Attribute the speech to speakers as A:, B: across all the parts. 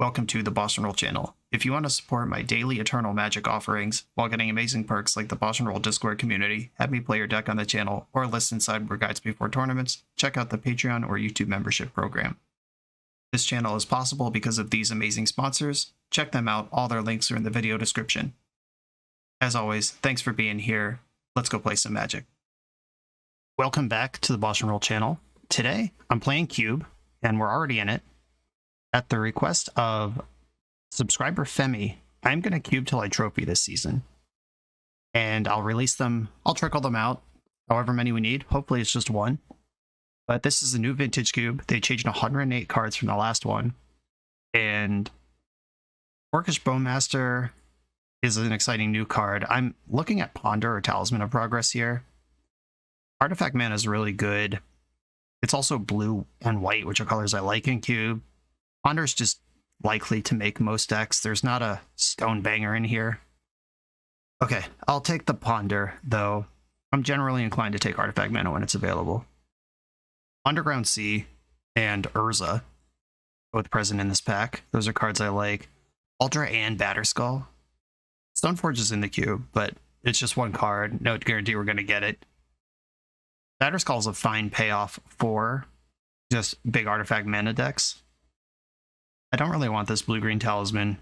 A: Welcome to the BoshNRoll channel. If you want to support my daily Eternal Magic offerings while getting amazing perks like the BoshNRoll Discord community, have me play your deck on the channel, or listen sideboard guides before tournaments, check out the Patreon or YouTube membership program. This channel is possible because of these amazing sponsors. Check them out, all their links are in the video description. As always, thanks for being here. Let's go play some Magic. Welcome back to the BoshNRoll channel. Today, I'm playing Cube, and we're already in it. At the request of subscriber Femi, I'm going to cube till I trophy this season. And I'll release them, I'll trickle them out, however many we need. Hopefully it's just one. But this is a new vintage cube. They changed 108 cards from the last one. And Orcish Bowmaster is an exciting new card. I'm looking at Ponder or Talisman of Progress here. Artifact mana is really good. It's also blue and white, which are colors I like in cube. Ponder's just likely to make most decks. There's not a stone banger in here. Okay, I'll take the Ponder, though. I'm generally inclined to take Artifact Mana when it's available. Underground Sea and Urza, both present in this pack. Those are cards I like. Ultra and Batterskull. Stoneforge is in the cube, but it's just one card. No guarantee we're going to get it. Batterskull is a fine payoff for just big Artifact Mana decks. I don't really want this blue-green Talisman.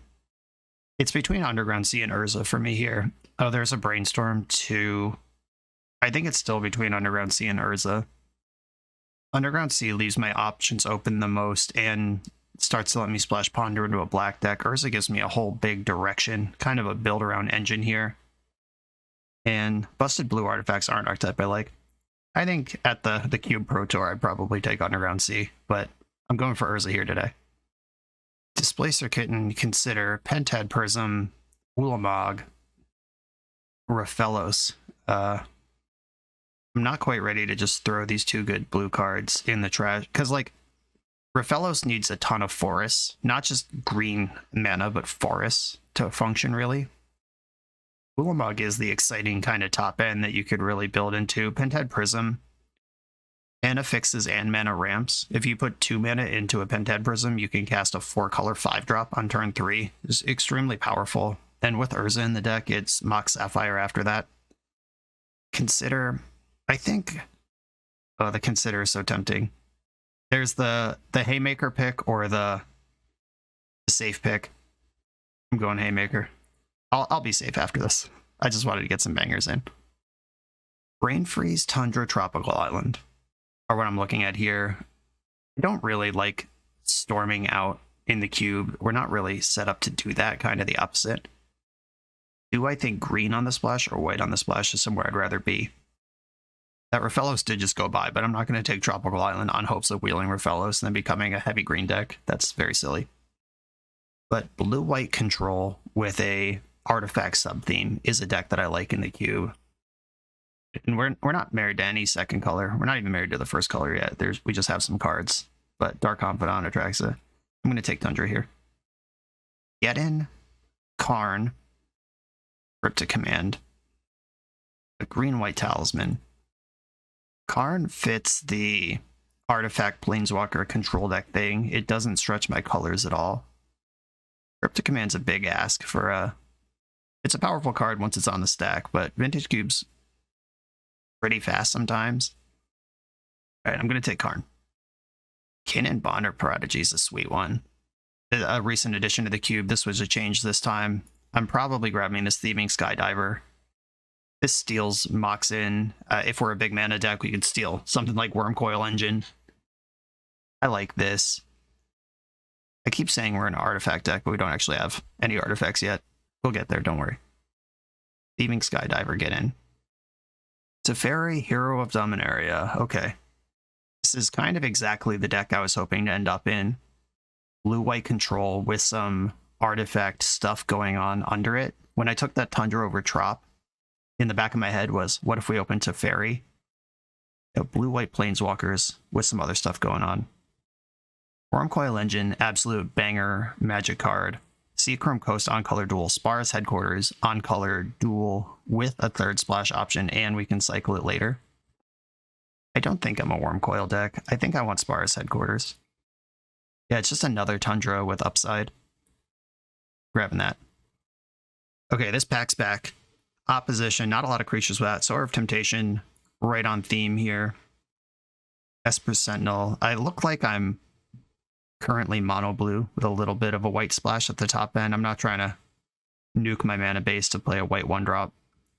A: It's between Underground Sea and Urza for me here. Oh, there's a Brainstorm too. I think it's still between Underground Sea and Urza. Underground Sea leaves my options open the most and starts to let me splash Ponder into a black deck. Urza gives me a whole big direction, kind of a build-around engine here. And busted blue artifacts aren't archetype I like. I think at the Cube Pro Tour I'd probably take Underground Sea, but I'm going for Urza here today. Displacer Kitten, consider Pentad Prism, Ulamog, Raphellos. I'm not quite ready to just throw these two good blue cards in the trash, because like Raphellos needs a ton of forests, not just green mana, but forests to function really. Ulamog is the exciting kind of top end that you could really build into. Pentad Prism, mana fixes and mana ramps. If you put 2 mana into a Pentad Prism, you can cast a 4-color 5-drop on turn 3. It's extremely powerful. And with Urza in the deck, it's Mox Sapphire after that. Consider, I think, oh, the Consider is so tempting. There's the Haymaker pick or the safe pick. I'm going Haymaker. I'll be safe after this. I just wanted to get some bangers in. Brain Freeze, Tundra, Tropical Island are what I'm looking at here. I don't really like storming out in the cube. We're not really set up to do that, kind of the opposite. Do I think green on the splash or white on the splash is somewhere I'd rather be? That Raphellos did just go by, but I'm not going to take Tropical Island on hopes of wheeling Raphellos and then becoming a heavy green deck. That's very silly. But blue-white control with a artifact sub-theme is a deck that I like in the cube. And we're not married to any second color. We're not even married to the first color yet. We just have some cards. But Dark Confidant, Atraxa. I'm going to take Tundra here. Get in Karn. Cryptic Command. A green-white Talisman. Karn fits the artifact Planeswalker control deck thing. It doesn't stretch my colors at all. Cryptic Command's a big ask for a... It's a powerful card once it's on the stack, but Vintage Cube's pretty fast sometimes. Alright, I'm going to take Karn. Kinnan Bonder Prodigy is a sweet one. A recent addition to the cube. This was a change this time. I'm probably grabbing this Thieving Skydiver. This steals Mox in. If we're a big mana deck, we could steal something like Wormcoil Engine. I like this. I keep saying we're an artifact deck, but we don't actually have any artifacts yet. We'll get there, don't worry. Thieving Skydiver, get in. Teferi, Hero of Dominaria. Okay. This is kind of exactly the deck I was hoping to end up in. Blue-white control with some artifact stuff going on under it. When I took that Tundra over Trop, in the back of my head was, what if we open Teferi? Blue-white Planeswalkers with some other stuff going on. Wormcoil Engine, absolute banger magic card. Seachrome Coast on color duel, Spar's Headquarters on color duel with a third splash option, and we can cycle it later. I don't think I'm a Wormcoil deck. I think I want Spar's Headquarters. Yeah, it's just another Tundra with upside. Grabbing that. Okay, this pack's back. Opposition, not a lot of creatures with that. Sword of Temptation, right on theme here. Esper Sentinel. I look like I'm currently mono blue with a little bit of a white splash at the top end. I'm not trying to nuke my mana base to play a white 1-drop.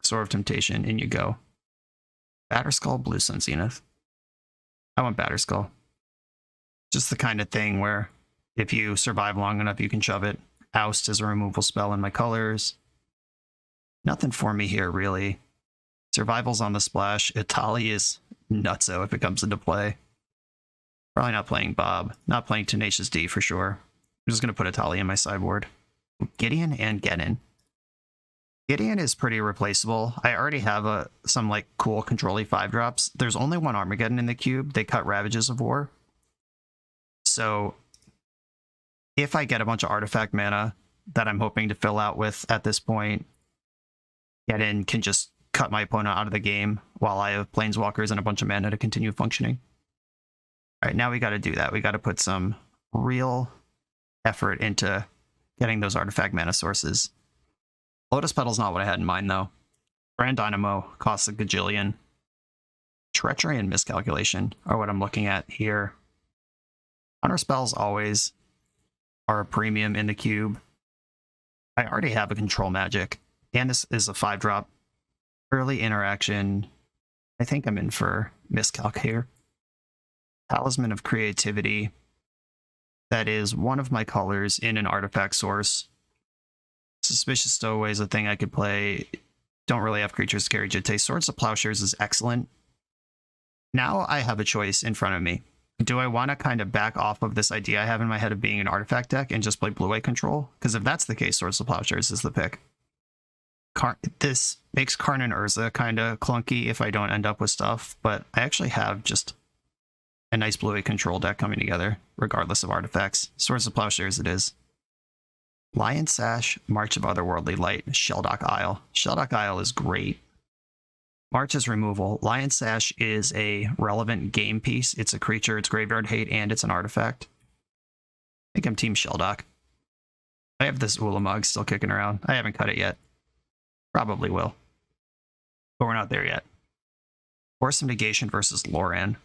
A: Sword of Temptation, in you go. Batterskull, Blue Sun Zenith. I want Batterskull. Just the kind of thing where if you survive long enough, you can shove it. Oust is a removal spell in my colors. Nothing for me here, really. Survival's on the splash. Itali is nutso if it comes into play. Probably not playing Bob. Not playing Tenacious D for sure. I'm just going to put Itali in my sideboard. Gideon and Genin. Gideon is pretty replaceable. I already have some like cool control-y 5-drops. There's only one Armageddon in the cube. They cut Ravages of War. So if I get a bunch of artifact mana that I'm hoping to fill out with at this point, Genin can just cut my opponent out of the game while I have Planeswalkers and a bunch of mana to continue functioning. All right, now we got to do that. We got to put some real effort into getting those artifact mana sources. Lotus Petal's not what I had in mind, though. Grand Dynamo costs a gajillion. Treachery and Miscalculation are what I'm looking at here. Counter spells always are a premium in the cube. I already have a Control Magic, and this is a 5-drop. Early interaction. I think I'm in for Miscalc here. Talisman of Creativity. That is one of my colors in an artifact source. Suspicious Stowaway is a thing I could play. Don't really have creatures to carry Jitte. Swords of Plowshares is excellent. Now I have a choice in front of me. Do I want to kind of back off of this idea I have in my head of being an artifact deck and just play blue-white control? Because if that's the case, Swords of Plowshares is the pick. This makes Karn and Urza kind of clunky if I don't end up with stuff, but I actually have just a nice blue-white control deck coming together, regardless of artifacts. Swords of Plowshares it is. Lion Sash, March of Otherworldly Light, Shelldock Isle. Shelldock Isle is great. March is removal. Lion Sash is a relevant game piece. It's a creature, it's graveyard hate, and it's an artifact. I think I'm Team Shelldock. I have this Ulamog still kicking around. I haven't cut it yet. Probably will. But we're not there yet. Force of Negation versus Loran.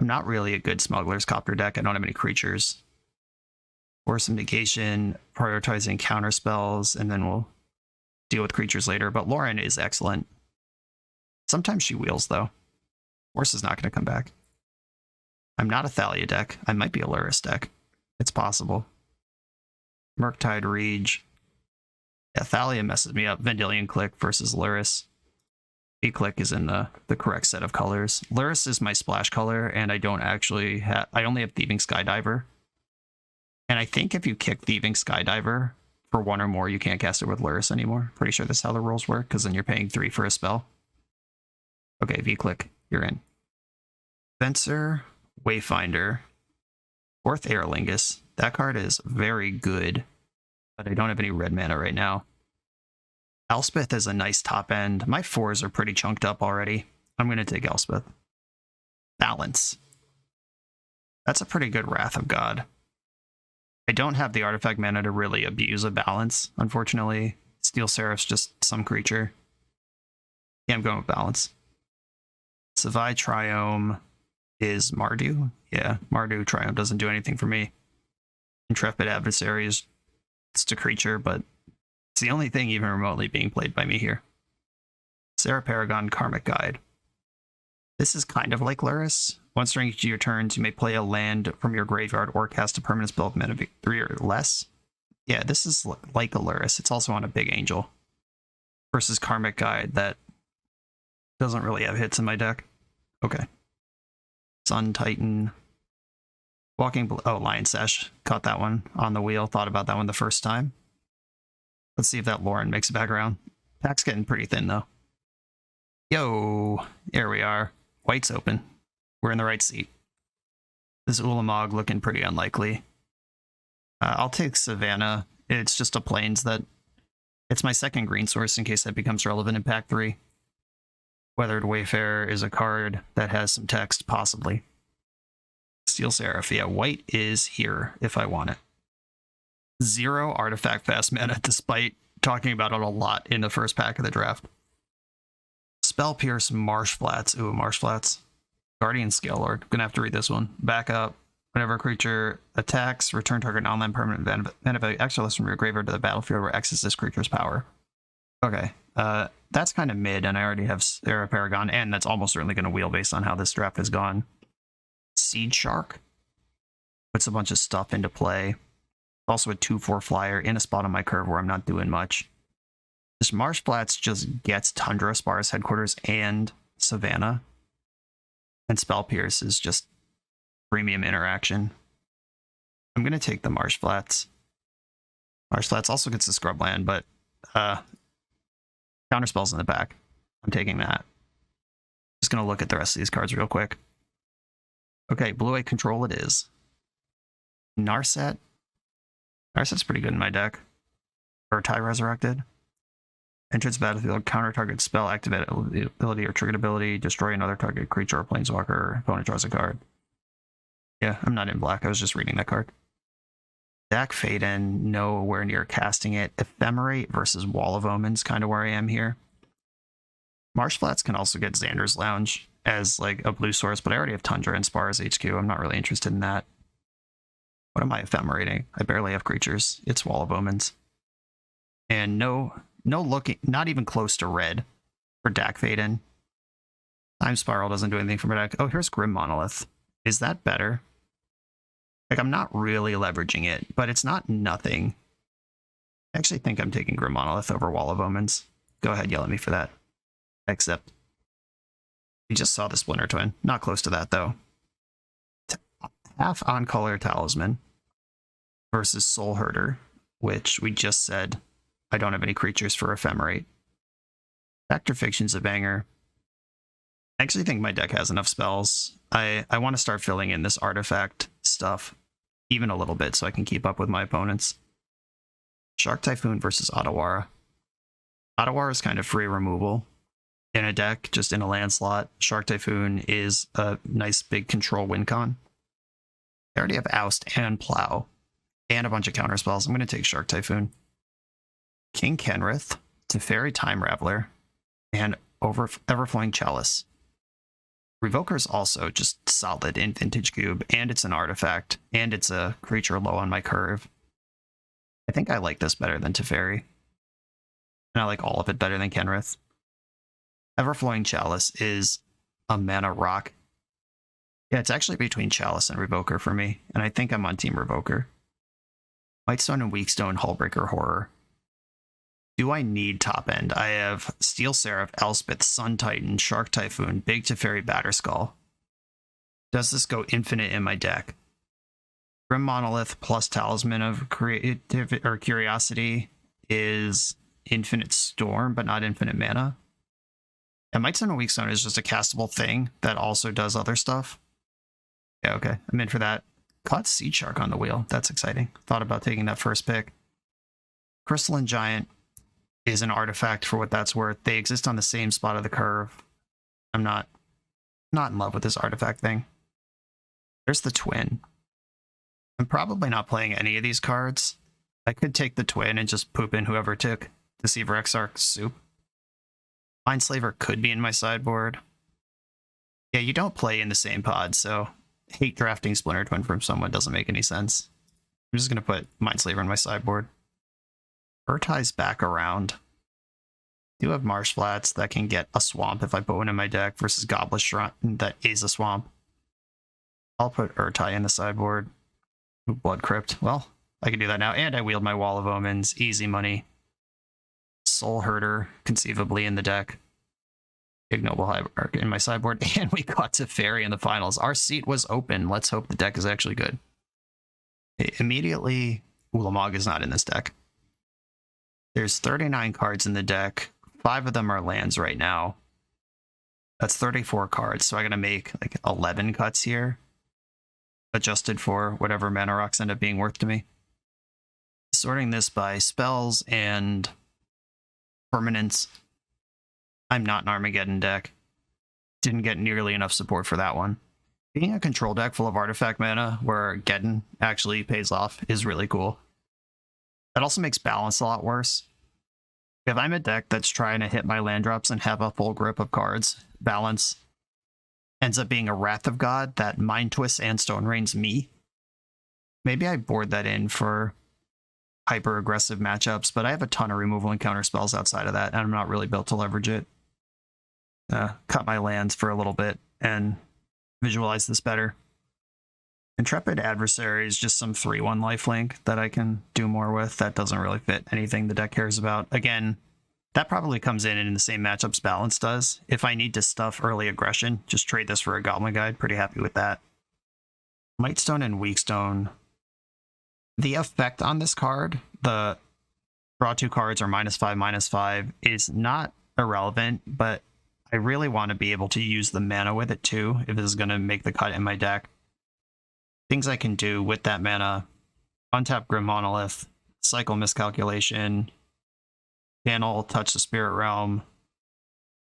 A: I'm not really a good Smuggler's Copter deck. I don't have any creatures. Force of Negation, prioritizing counter spells, and then we'll deal with creatures later. But Loran is excellent. Sometimes she wheels, though. Force is not going to come back. I'm not a Thalia deck. I might be a Luris deck. It's possible. Murktide Rege. Yeah, Thalia messes me up. Vendilion Click versus Luris. V-Click is in the correct set of colors. Luris is my splash color, and I don't actually have... I only have Thieving Skydiver. And I think if you kick Thieving Skydiver for 1 or more, you can't cast it with Luris anymore. Pretty sure that's how the rules work, because then you're paying 3 for a spell. Okay, V-Click, you're in. Fencer, Wayfinder, 4th Aerlingus. That card is very good, but I don't have any red mana right now. Elspeth is a nice top end. My 4s are pretty chunked up already. I'm going to take Elspeth. Balance. That's a pretty good Wrath of God. I don't have the artifact mana to really abuse a balance, unfortunately. Steel Seraph's just some creature. Yeah, I'm going with balance. Savai Triome is Mardu. Yeah, Mardu Triome doesn't do anything for me. Intrepid Adversary is just a creature, but it's the only thing even remotely being played by me here. Sarah Paragon Karmic Guide. This is kind of like Luris. Once during each of your turns, you may play a land from your graveyard or cast a permanent spell with mana 3 or less. Yeah, this is like a Luris. It's also on a big angel. Versus Karmic Guide that doesn't really have hits in my deck. Okay. Sun Titan. Lion Sash. Caught that one on the wheel. Thought about that one the first time. Let's see if that Lauren makes it back around. Pack's getting pretty thin, though. Yo! There we are. White's open. We're in the right seat. This Ulamog looking pretty unlikely. I'll take Savannah. It's just a plains that... It's my second green source in case that becomes relevant in Pack 3. Weathered Wayfarer is a card that has some text, possibly. Steel Seraph. Yeah, white is here if I want it. 0 artifact fast mana, despite talking about it a lot in the first pack of the draft. Spell Pierce, Marsh Flats. Ooh, Marsh Flats. Guardian Scale Lord. Gonna have to read this one. Back up. Whenever a creature attacks, return target online permanent mana value extra list from your graveyard to the battlefield where X is this creature's power. Okay. That's kind of mid, and I already have Era Paragon, and that's almost certainly going to wheel based on how this draft has gone. Seed Shark puts a bunch of stuff into play. Also a 2/4 flyer in a spot on my curve where I'm not doing much. This Marsh Flats just gets Tundra, Sparse Headquarters, and Savannah. And Spell Pierce is just premium interaction. I'm going to take the Marsh Flats. Marsh Flats also gets the Scrubland, but Counterspell's in the back. I'm taking that. Just going to look at the rest of these cards real quick. Okay, Blue-White Control it is. Narset. Narset's pretty good in my deck. Urtai Resurrected. Entrance battlefield, counter target spell, activate ability or triggered ability, destroy another target creature or planeswalker, opponent draws a card. Yeah, I'm not in black, I was just reading that card. Dak Faden, nowhere near casting it. Ephemerate versus Wall of Omens, kind of where I am here. Marsh Flats can also get Xander's Lounge as like a blue source, but I already have Tundra and Spars HQ. I'm not really interested in that. What am I ephemerating? I barely have creatures. It's Wall of Omens. And no looking, not even close to red for Dak Faden. Time Spiral doesn't do anything for my deck. Oh, here's Grim Monolith. Is that better? Like, I'm not really leveraging it, but it's not nothing. I actually think I'm taking Grim Monolith over Wall of Omens. Go ahead, yell at me for that. Except, we just saw the Splinter Twin. Not close to that, though. Half on color Talisman versus Soul Herder, which we just said I don't have any creatures for Ephemerate. Factor Fiction's a banger. I actually think my deck has enough spells. I want to start filling in this artifact stuff even a little bit so I can keep up with my opponents. Shark Typhoon versus Otawara. Otawara is kind of free removal in a deck, just in a land slot. Shark Typhoon is a nice big control win con. I already have Oust and Plow and a bunch of counter spells. I'm going to take Shark Typhoon. King Kenrith, Teferi Time Raveler, and Everflowing Chalice. Revoker is also just solid in Vintage Cube, and it's an artifact, and it's a creature low on my curve. I think I like this better than Teferi. And I like all of it better than Kenrith. Everflowing Chalice is a mana rock. Yeah, it's actually between Chalice and Revoker for me, and I think I'm on Team Revoker. Whitestone and Weakstone, Hullbreaker Horror. Do I need top end? I have Steel Seraph, Elspeth, Sun Titan, Shark Typhoon, Big Teferi Batterskull. Does this go infinite in my deck? Grim Monolith plus Talisman of Curiosity is Infinite Storm, but not infinite mana. And Whitestone and Weakstone is just a castable thing that also does other stuff. Yeah, okay. I'm in for that. Caught Seed Shark on the wheel. That's exciting. Thought about taking that first pick. Crystalline Giant is an artifact for what that's worth. They exist on the same spot of the curve. I'm not in love with this artifact thing. There's the Twin. I'm probably not playing any of these cards. I could take the Twin and just poop in whoever took Deceiver Exarch Soup. Mindslaver could be in my sideboard. Yeah, you don't play in the same pod, so hate drafting Splinter Twin from someone doesn't make any sense. I'm just going to put Mindslaver in my sideboard. Urtai's back around. Do have Marsh Flats that can get a swamp if I put one in my deck versus Goblet Shrine that is a swamp. I'll put Urtai in the sideboard. Ooh, Blood Crypt. Well, I can do that now. And I wield my Wall of Omens. Easy money. Soul Herder, conceivably in the deck. Ignoble Hierarch in my sideboard. And we got Teferi in the finals. Our seat was open. Let's hope the deck is actually good. Immediately, Ulamog is not in this deck. There's 39 cards in the deck. 5 of them are lands right now. That's 34 cards. So I got to make like 11 cuts here. Adjusted for whatever mana rocks end up being worth to me. Sorting this by spells and permanents. I'm not an Armageddon deck. Didn't get nearly enough support for that one. Being a control deck full of artifact mana where Geddon actually pays off is really cool. That also makes balance a lot worse. If I'm a deck that's trying to hit my land drops and have a full grip of cards, balance ends up being a Wrath of God that Mind Twists and Stone Rains me. Maybe I board that in for hyper aggressive matchups, but I have a ton of removal and counter spells outside of that, and I'm not really built to leverage it. Cut my lands for a little bit and visualize this better. Intrepid Adversary is just some 3/1 lifelink that I can do more with. That doesn't really fit anything the deck cares about. Again, that probably comes in the same matchups balance does. If I need to stuff early aggression, just trade this for a Goblin Guide. Pretty happy with that. Mightstone and Weakstone. The effect on this card, the draw 2 cards or -5/-5, is not irrelevant, but I really want to be able to use the mana with it too, if this is going to make the cut in my deck. Things I can do with that mana: untap Grim Monolith, cycle Miscalculation, channel Touch the Spirit Realm,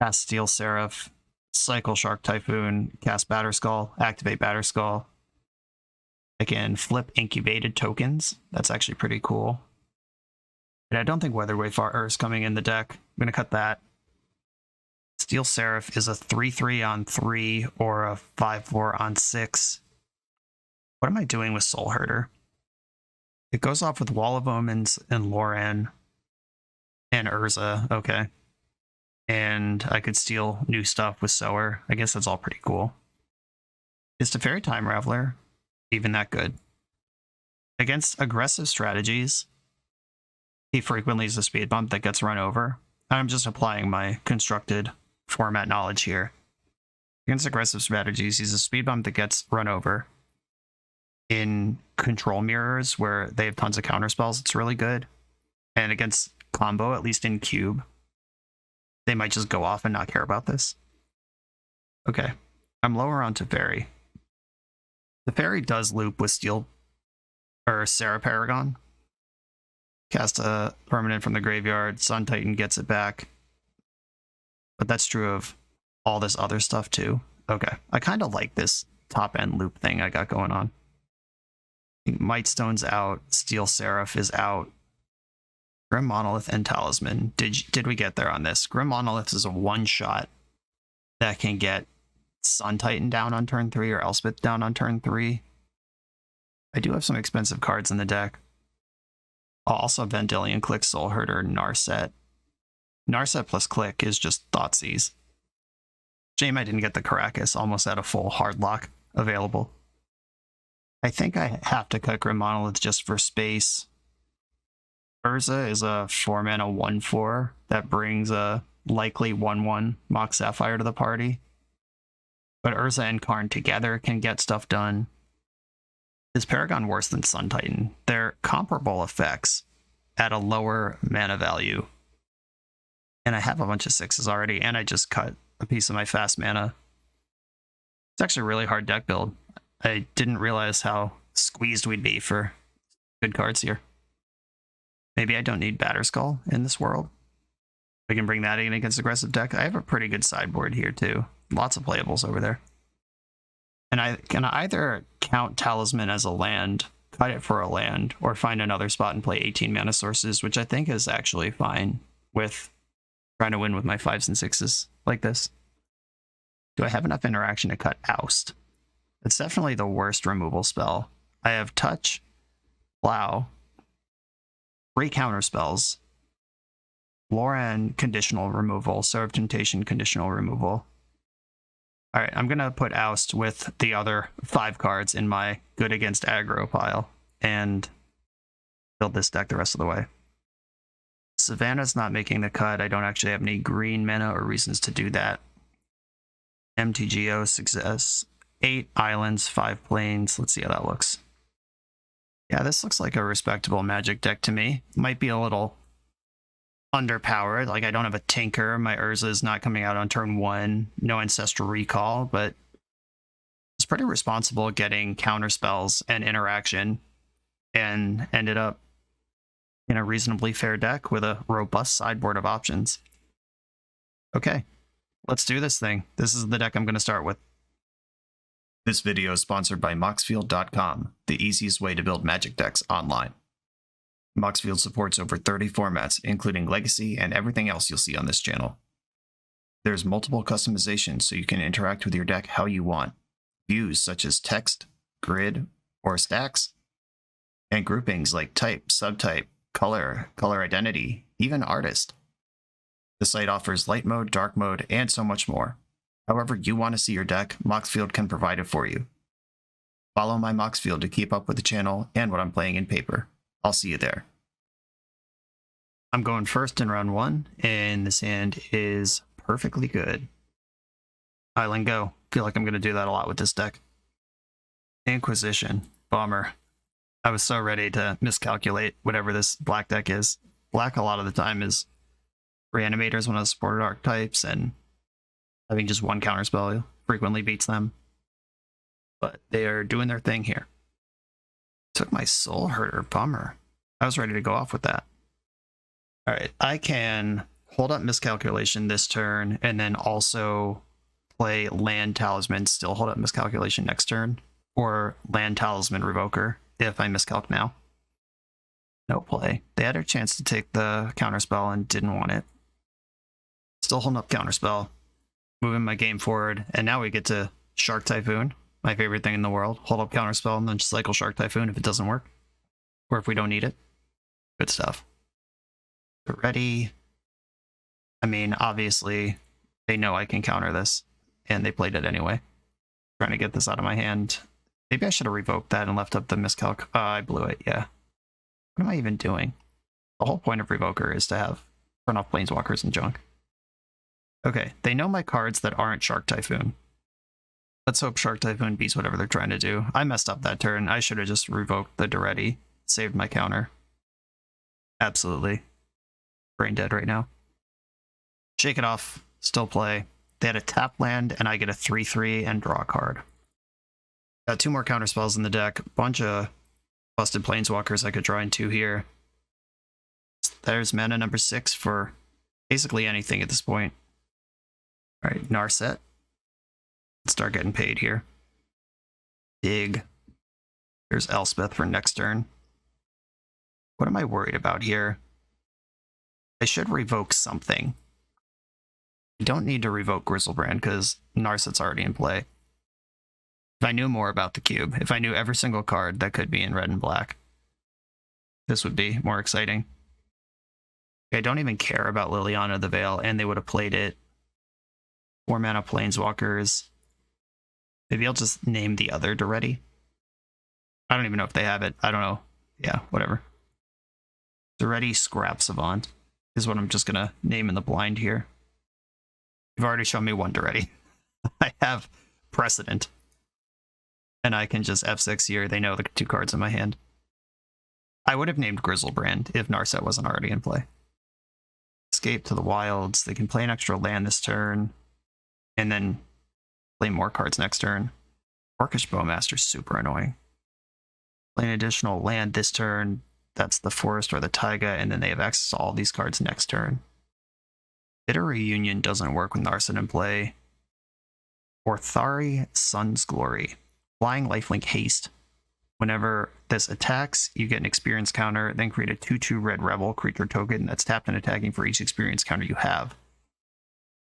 A: cast Steel Seraph, cycle Shark Typhoon, cast Batterskull, activate Batterskull. I can flip incubated tokens. That's actually pretty cool. And I don't think Weatherwave Fire is coming in the deck. I'm going to cut that. Steel Seraph is a 3/3 on 3 or a 5/4 on 6. What am I doing with Soul Herder? It goes off with Wall of Omens and Loran and Urza. Okay. And I could steal new stuff with Sower. I guess that's all pretty cool. Is Teferi Time Raveler even that good? Against aggressive strategies, he frequently is a speed bump that gets run over. I'm just applying my constructed format knowledge here. Against aggressive strategies, he's a speed bump that gets run over. In control mirrors, where they have tons of counter spells, it's really good. And against combo, at least in cube, they might just go off and not care about this. Okay, I'm lower on Teferi. Teferi does loop with Steel or Sarah Paragon. Cast a permanent from the graveyard, Sun Titan gets it back. But that's true of all this other stuff too. Okay, I kind of like this top end loop thing I got going on. Mightstone's out, Steel Seraph is out. Grim Monolith and Talisman. Did we get there on this? Grim Monolith is a one-shot that can get Sun Titan down on turn 3 or Elspeth down on turn 3. I do have some expensive cards in the deck. Also, Vendilion Click, Soul Herder, Narset. Narset plus Click is just Thoughtseize. Shame I didn't get the Caracas, almost had a full hard lock available. I think I have to cut Grim Monolith just for space. Urza is a 4-mana 1/4 that brings a likely 1/1 Mox Sapphire to the party. But Urza and Karn together can get stuff done. Is Paragon worse than Sun Titan? They're comparable effects at a lower mana value. And I have a bunch of 6s already, and I just cut a piece of my fast mana. It's actually a really hard deck build. I didn't realize how squeezed we'd be for good cards here. Maybe I don't need Batterskull in this world. I can bring that in against aggressive deck. I have a pretty good sideboard here too. Lots of playables over there. And I can either count Talisman as a land, cut it for a land, or find another spot and play 18 mana sources, which I think is actually fine with trying to win with my 5s and 6s like this. Do I have enough interaction to cut Oust? It's definitely the worst removal spell. I have Touch, Plow, 3 counter spells, Loran conditional removal, Serve Temptation conditional removal. Alright, I'm going to put Oust with the other 5 cards in my good against aggro pile and build this deck the rest of the way. Savannah's not making the cut. I don't actually have any green mana or reasons to do that. MTGO success. 8 islands, 5 plains. Let's see how that looks. Yeah, this looks like a respectable Magic deck to me. Might be a little underpowered. Like, I don't have a Tinker. My Urza is not coming out on turn 1. No Ancestral Recall, but it's pretty responsible getting counter spells and interaction and ended up in a reasonably fair deck with a robust sideboard of options. Okay, let's do this thing. This is the deck I'm going to start with. This video is sponsored by Moxfield.com, the easiest way to build Magic decks online. Moxfield supports over 30 formats, including Legacy and everything else you'll see on this channel. There's multiple customizations so you can interact with your deck how you want. Views such as text, grid, or stacks, and groupings like type, subtype, color, color identity, even artist. The site offers light mode, dark mode, and so much more. However you want to see your deck, Moxfield can provide it for you. Follow my Moxfield to keep up with the channel and what I'm playing in paper. I'll see you there. I'm going first in round 1, and this hand is perfectly good. Island go. Feel like I'm going to do that a lot with this deck. Inquisition. Bummer. I was so ready to miscalculate whatever this black deck is. Black a lot of the time is Reanimator's one of the supported archetypes, and having just one counterspell frequently beats them. But they are doing their thing here. Took my Soul Herder. Bummer. I was ready to go off with that. Alright, I can hold up Miscalculation this turn, and then also play Land Talisman, still hold up Miscalculation next turn, or Land Talisman Revoker if I miscalc now. No play. They had a chance to take the counterspell and didn't want it. Still holding up counterspell, moving my game forward, and now we get to Shark Typhoon, my favorite thing in the world. Hold up counterspell and then just cycle Shark Typhoon if it doesn't work, or if we don't need it. Good stuff. Ready. I mean, obviously, they know I can counter this, and they played it anyway. Trying to get this out of my hand. Maybe I should have revoked that and left up the miscalc. I blew it, yeah. What am I even doing? The whole point of Revoker is to have turn off Planeswalkers and junk. Okay, they know my cards that aren't Shark Typhoon. Let's hope Shark Typhoon beats whatever they're trying to do. I messed up that turn. I should have just revoked the Duretti. Saved my counter. Absolutely. Brain dead right now. Shake it off. Still play. They had a tap land, and I get a 3/3 and draw a card. Got 2 more counter spells in the deck. Bunch of busted Planeswalkers I could draw into here. There's mana number 6 for basically anything at this point. Alright, Narset. Let's start getting paid here. Dig. There's Elspeth for next turn. What am I worried about here? I should revoke something. I don't need to revoke Grizzlebrand because Narset's already in play. If I knew more about the cube, if I knew every single card that could be in red and black, this would be more exciting. I don't even care about Liliana of the Veil, and they would have played it. 4 mana Planeswalkers. Maybe I'll just name the other Duretti. I don't even know if they have it. I don't know. Yeah, whatever. Duretti Scrap Savant is what I'm just going to name in the blind here. You've already shown me one Duretti. I have precedent. And I can just F6 here. They know the 2 cards in my hand. I would have named Grizzlebrand if Narset wasn't already in play. Escape to the Wilds. They can play an extra land this turn. And then play more cards next turn. Orcish Bowmaster's super annoying. Play an additional land this turn. That's the Forest or the Taiga, and then they have access to all these cards next turn. Bitter Reunion doesn't work with Narset in play. Orthari Sun's Glory. Flying Lifelink Haste. Whenever this attacks, you get an experience counter, then create a 2/2 red rebel creature token that's tapped and attacking for each experience counter you have.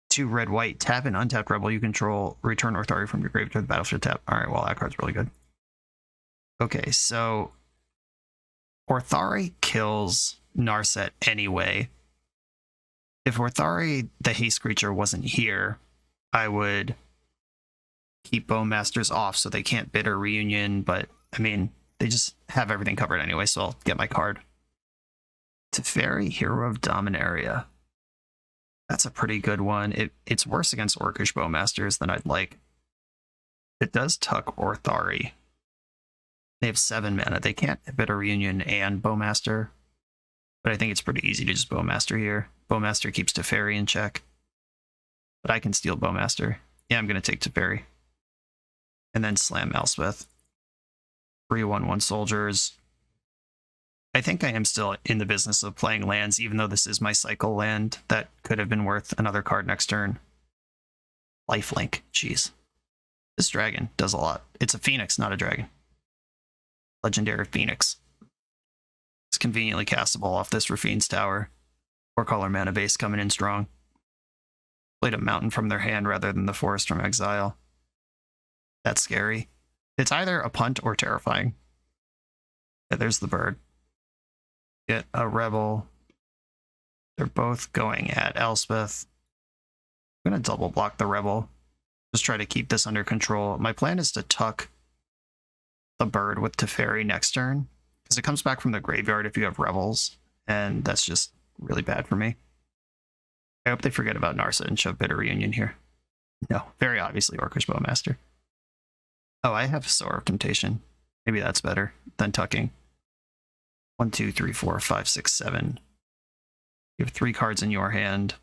A: 2 red-white, tap an untapped rebel you control, return Orthari from your grave to the battlefield tap. Alright, well, that card's really good. Okay, so Orthari kills Narset anyway. If Orthari, the haste creature, wasn't here, I would keep Bowmasters off so they can't Bitter Reunion, but, I mean, they just have everything covered anyway, so I'll get my card. Teferi, Hero of Dominaria. That's a pretty good one. It's worse against Orcish Bowmasters than I'd like. It does tuck Orthari. They have 7 mana. They can't Bitter Reunion and Bowmaster, but I think it's pretty easy to just Bowmaster here. Bowmaster keeps Teferi in check, but I can steal Bowmaster. Yeah, I'm going to take Teferi. And then slam Elspeth. 3/1/1 soldiers. I think I am still in the business of playing lands, even though this is my cycle land that could have been worth another card next turn. Lifelink. Jeez. This dragon does a lot. It's a phoenix, not a dragon. Legendary Phoenix. It's conveniently castable off this Rafine's Tower. 4-color mana base coming in strong. Played a mountain from their hand rather than the forest from exile. That's scary. It's either a punt or terrifying. Yeah, there's the bird. Get a rebel. They're both going at Elspeth. I'm going to double block the rebel. Just try to keep this under control. My plan is to tuck the bird with Teferi next turn, because it comes back from the graveyard if you have rebels, and that's just really bad for me. I hope they forget about Narset and shove Bitter Reunion here. No, very obviously Orcish Bowmaster. Oh, I have Sower of Temptation. Maybe that's better than tucking. 1, 2, 3, 4, 5, 6, 7. You have 3 cards in your hand.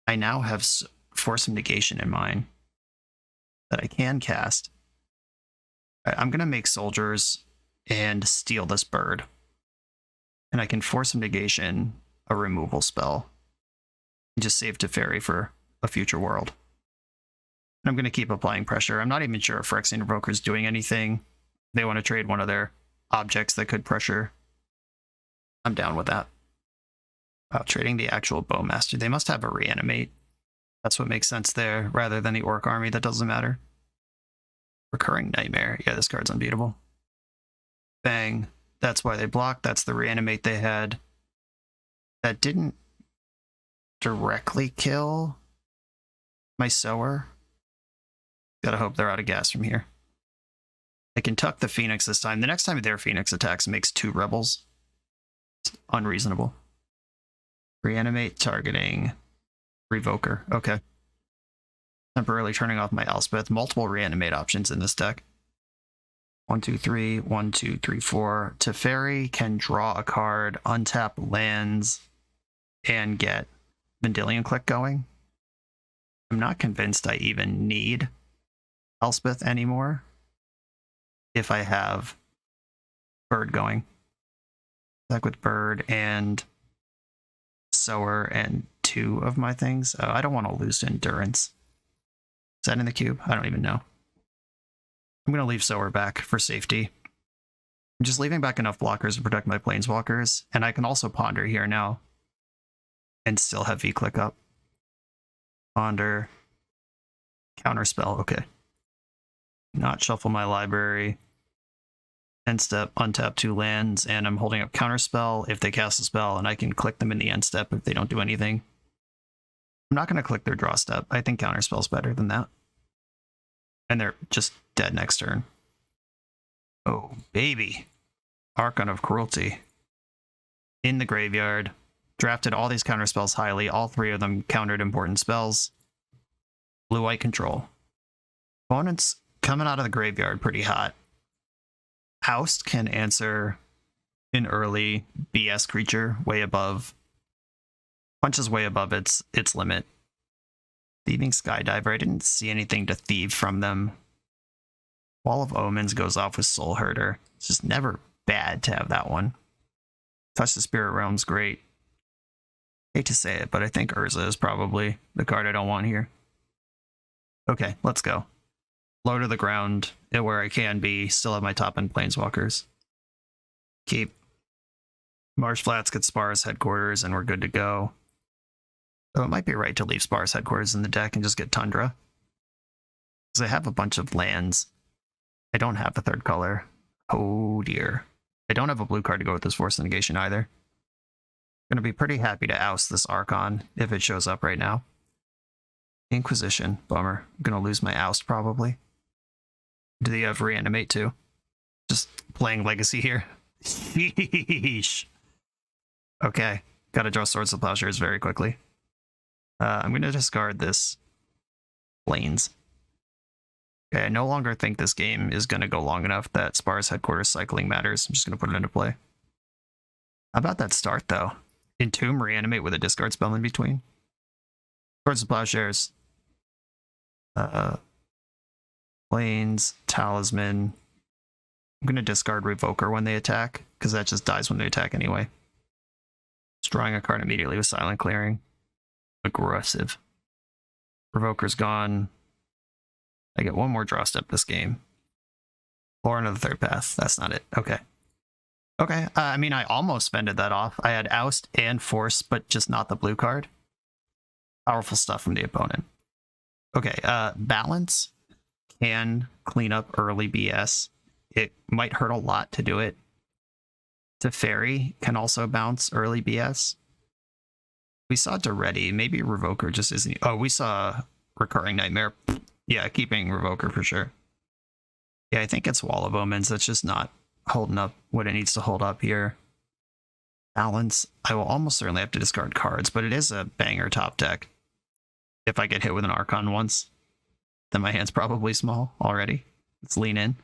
A: I now have Force of Negation in mine that I can cast. I'm going to make soldiers and steal this bird. And I can Force of Negation a removal spell. And just save Teferi for a future world. And I'm going to keep applying pressure. I'm not even sure if Phyrexian Invoker is doing anything. They want to trade one of their objects that could pressure. I'm down with that. Wow, trading the actual Bowmaster. They must have a Reanimate. That's what makes sense there, rather than the Orc army. That doesn't matter. Recurring Nightmare. Yeah, this card's unbeatable. Bang. That's why they blocked. That's the Reanimate they had. That didn't directly kill my Sower. Gotta hope they're out of gas from here. I can tuck the Phoenix this time. The next time their Phoenix attacks, makes 2 rebels. It's unreasonable. Reanimate targeting Revoker. Okay. Temporarily turning off my Elspeth. Multiple reanimate options in this deck. 1, 2, 3. 1, 2, 3, 4. Teferi can draw a card, untap lands, and get Vendilion Click going. I'm not convinced I even need Elspeth anymore if I have Bird going. Deck with Bird and Sower and 2 of my things. I don't want to lose to Endurance. Is that in the cube? I don't even know. I'm going to leave Sower back for safety. I'm just leaving back enough blockers to protect my Planeswalkers, and I can also Ponder here now and still have V-Click up. Ponder. Counterspell, okay. Not shuffle my library. End step, untap 2 lands, and I'm holding up Counterspell if they cast a spell, and I can click them in the end step if they don't do anything. I'm not going to click their draw step. I think Counterspell's better than that. And they're just dead next turn. Oh, baby. Archon of Cruelty. In the graveyard. Drafted all these counterspells highly. All 3 of them countered important spells. Blue-white control. Opponents coming out of the graveyard pretty hot. Oust can answer an early BS creature way above. Punches way above its limit. Thieving Skydiver. I didn't see anything to thieve from them. Wall of Omens goes off with Soul Herder. It's just never bad to have that one. Touch the Spirit Realm's great. Hate to say it, but I think Urza is probably the card I don't want here. Okay, let's go. Low to the ground, where I can be. Still have my top end Planeswalkers. Keep. Marsh Flats get Spar's headquarters, and we're good to go. So it might be right to leave Spar's headquarters in the deck and just get Tundra. Because I have a bunch of lands. I don't have the 3rd color. Oh dear. I don't have a blue card to go with this Force of Negation either. I'm going to be pretty happy to oust this Archon if it shows up right now. Inquisition. Bummer. I'm going to lose my oust probably. Do they have Reanimate too? Just playing Legacy here. Sheesh. Okay. Gotta draw Swords of Plowshares very quickly. I'm going to discard this Plains. Okay, I no longer think this game is going to go long enough that Spar's headquarters cycling matters. I'm just going to put it into play. How about that start, though? Entomb, Reanimate with a discard spell in between. Swords of Plowshares. Plains, Talisman. I'm going to discard Revoker when they attack, because that just dies when they attack anyway. Just drawing a card immediately with Silent Clearing. Aggressive. Revoker's gone. I get one more draw step this game. Or another 3rd path. That's not it. Okay. Okay, I mean, I almost fended that off. I had Oust and Force, but just not the blue card. Powerful stuff from the opponent. Okay, Balance can clean up early BS. It might hurt a lot to do it. Teferi can also bounce early BS. We saw Duretti. Maybe Revoker just isn't... Oh, we saw Recurring Nightmare. Yeah, keeping Revoker for sure. Yeah, I think it's Wall of Omens. That's just not holding up what it needs to hold up here. Balance. I will almost certainly have to discard cards, but it is a banger top deck. If I get hit with an Archon once, then my hand's probably small already. Let's lean in.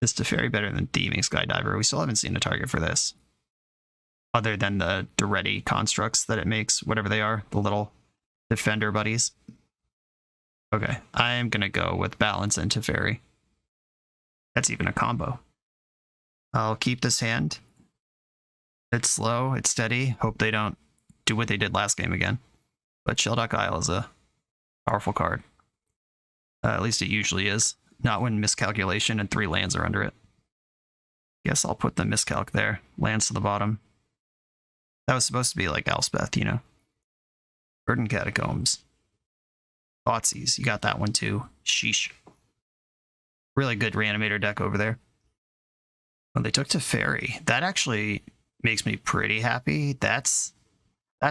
A: This Teferi better than Thieving Skydiver. We still haven't seen a target for this. Other than the Duretti constructs that it makes, whatever they are, the little defender buddies. Okay, I am going to go with Balance and Teferi. That's even a combo. I'll keep this hand. It's slow, it's steady. Hope they don't do what they did last game again. But Shelldock Isle is a powerful card. At least it usually is. Not when Miscalculation and 3 lands are under it. Guess I'll put the Miscalc there. Lands to the bottom. That was supposed to be like Elspeth, you know. Verdant Catacombs. Thoughtseize, you got that one too. Sheesh. Really good Reanimator deck over there. When they took Teferi, that actually makes me pretty happy. That's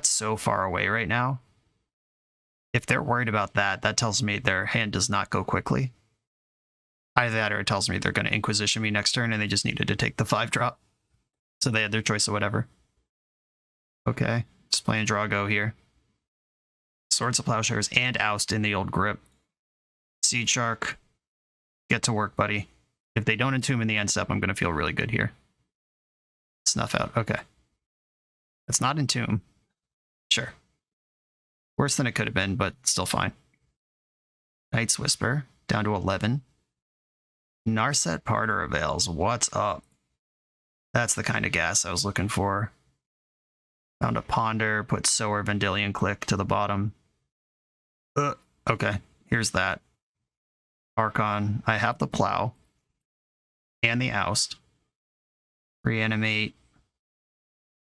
A: so far away right now. If they're worried about that, that tells me their hand does not go quickly. Either that or it tells me they're going to Inquisition me next turn and they just needed to take the 5-drop. So they had their choice of whatever. Okay, just playing Drago here. Swords of Plowshares and Oust in the old grip. Seed Shark, get to work, buddy. If they don't entomb in the end step, I'm going to feel really good here. Snuff out, okay. That's not entomb. Sure. Worse than it could have been, but still fine. Knight's Whisper, down to 11. Narset Parter Avails, what's up? That's the kind of gas I was looking for. Found a Ponder, put Sower Vendilion Click to the bottom. Okay, here's that. Archon, I have the Plow. And the Oust. Reanimate.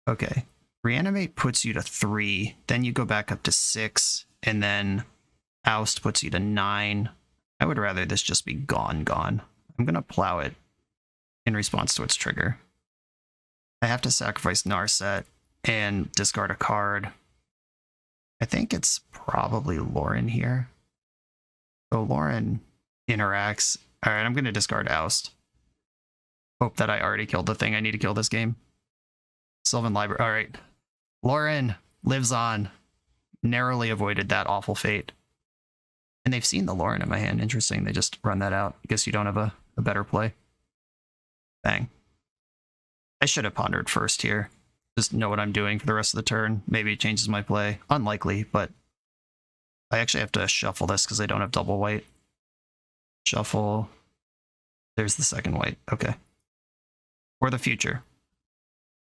A: Okay. Reanimate puts you to 3, then you go back up to 6, and then Oust puts you to 9. I would rather this just be gone. I'm going to Plow it in response to its trigger. I have to sacrifice Narset and discard a card. I think it's probably Lauren here. So Lauren interacts. All right, I'm going to discard Oust. Hope that I already killed the thing I need to kill this game. Sylvan Library. All right. Lauren lives on. Narrowly avoided that awful fate. And they've seen the Lauren in my hand. Interesting. They just run that out. I guess you don't have a better play. Bang. I should have pondered first here. Just know what I'm doing for the rest of the turn. Maybe it changes my play. Unlikely, but I actually have to shuffle this because I don't have double white. Shuffle. There's the second white. Okay. For the future.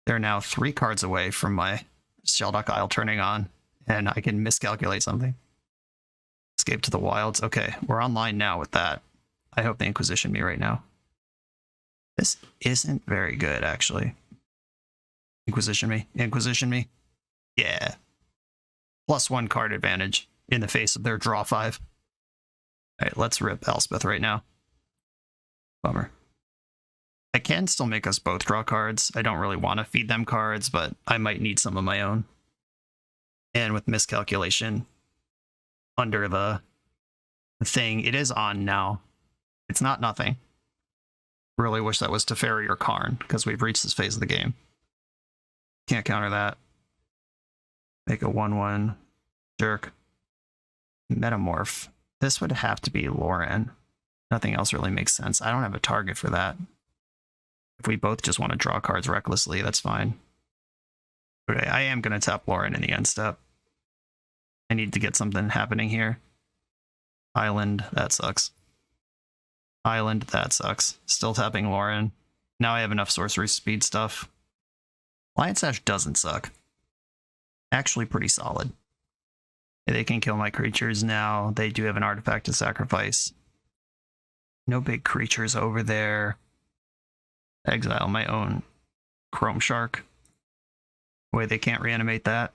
A: They're now 3 cards away from my Shelldock Isle turning on, and I can miscalculate something. Escape to the Wilds. Okay, we're online now with that. I hope they Inquisition me right now. This isn't very good, actually. Inquisition me. Inquisition me. Yeah. +1 card advantage in the face of their draw 5. Alright, let's rip Elspeth right now. Bummer. I can still make us both draw cards. I don't really want to feed them cards, but I might need some of my own. And with Miscalculation under the thing, it is on now. It's not nothing. Really wish that was Teferi or Karn, because we've reached this phase of the game. Can't counter that. Make a 1/1. Jerk. Metamorph. This would have to be Lauren. Nothing else really makes sense. I don't have a target for that. If we both just want to draw cards recklessly, that's fine. Okay, I am going to tap Lauren in the end step. I need to get something happening here. Island, that sucks. Island, that sucks. Still tapping Lauren. Now I have enough sorcery speed stuff. Lion Sash doesn't suck. Actually pretty solid. They can kill my creatures now. They do have an artifact to sacrifice. No big creatures over there. exile my own Chrome Shark. Way they can't reanimate that.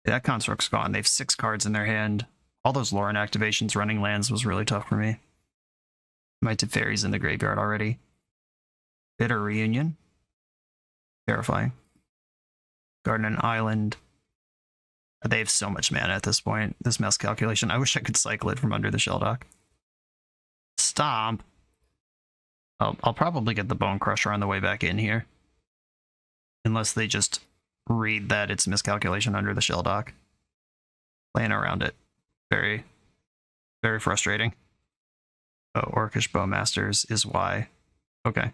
A: That construct's gone. They have 6 cards in their hand. All those Lauren activations running lands was really tough for me. My Teferi's in the graveyard already. Bitter Reunion. Terrifying. Garden and Island. They have so much mana at this point. This mouse calculation. I wish I could cycle it from under the shell dock. Stomp. I'll probably get the Bone Crusher on the way back in here. Unless they just read that it's miscalculation under the shell dock. Playing around it. Very, very frustrating. Oh, Orcish Bowmasters is why. Okay.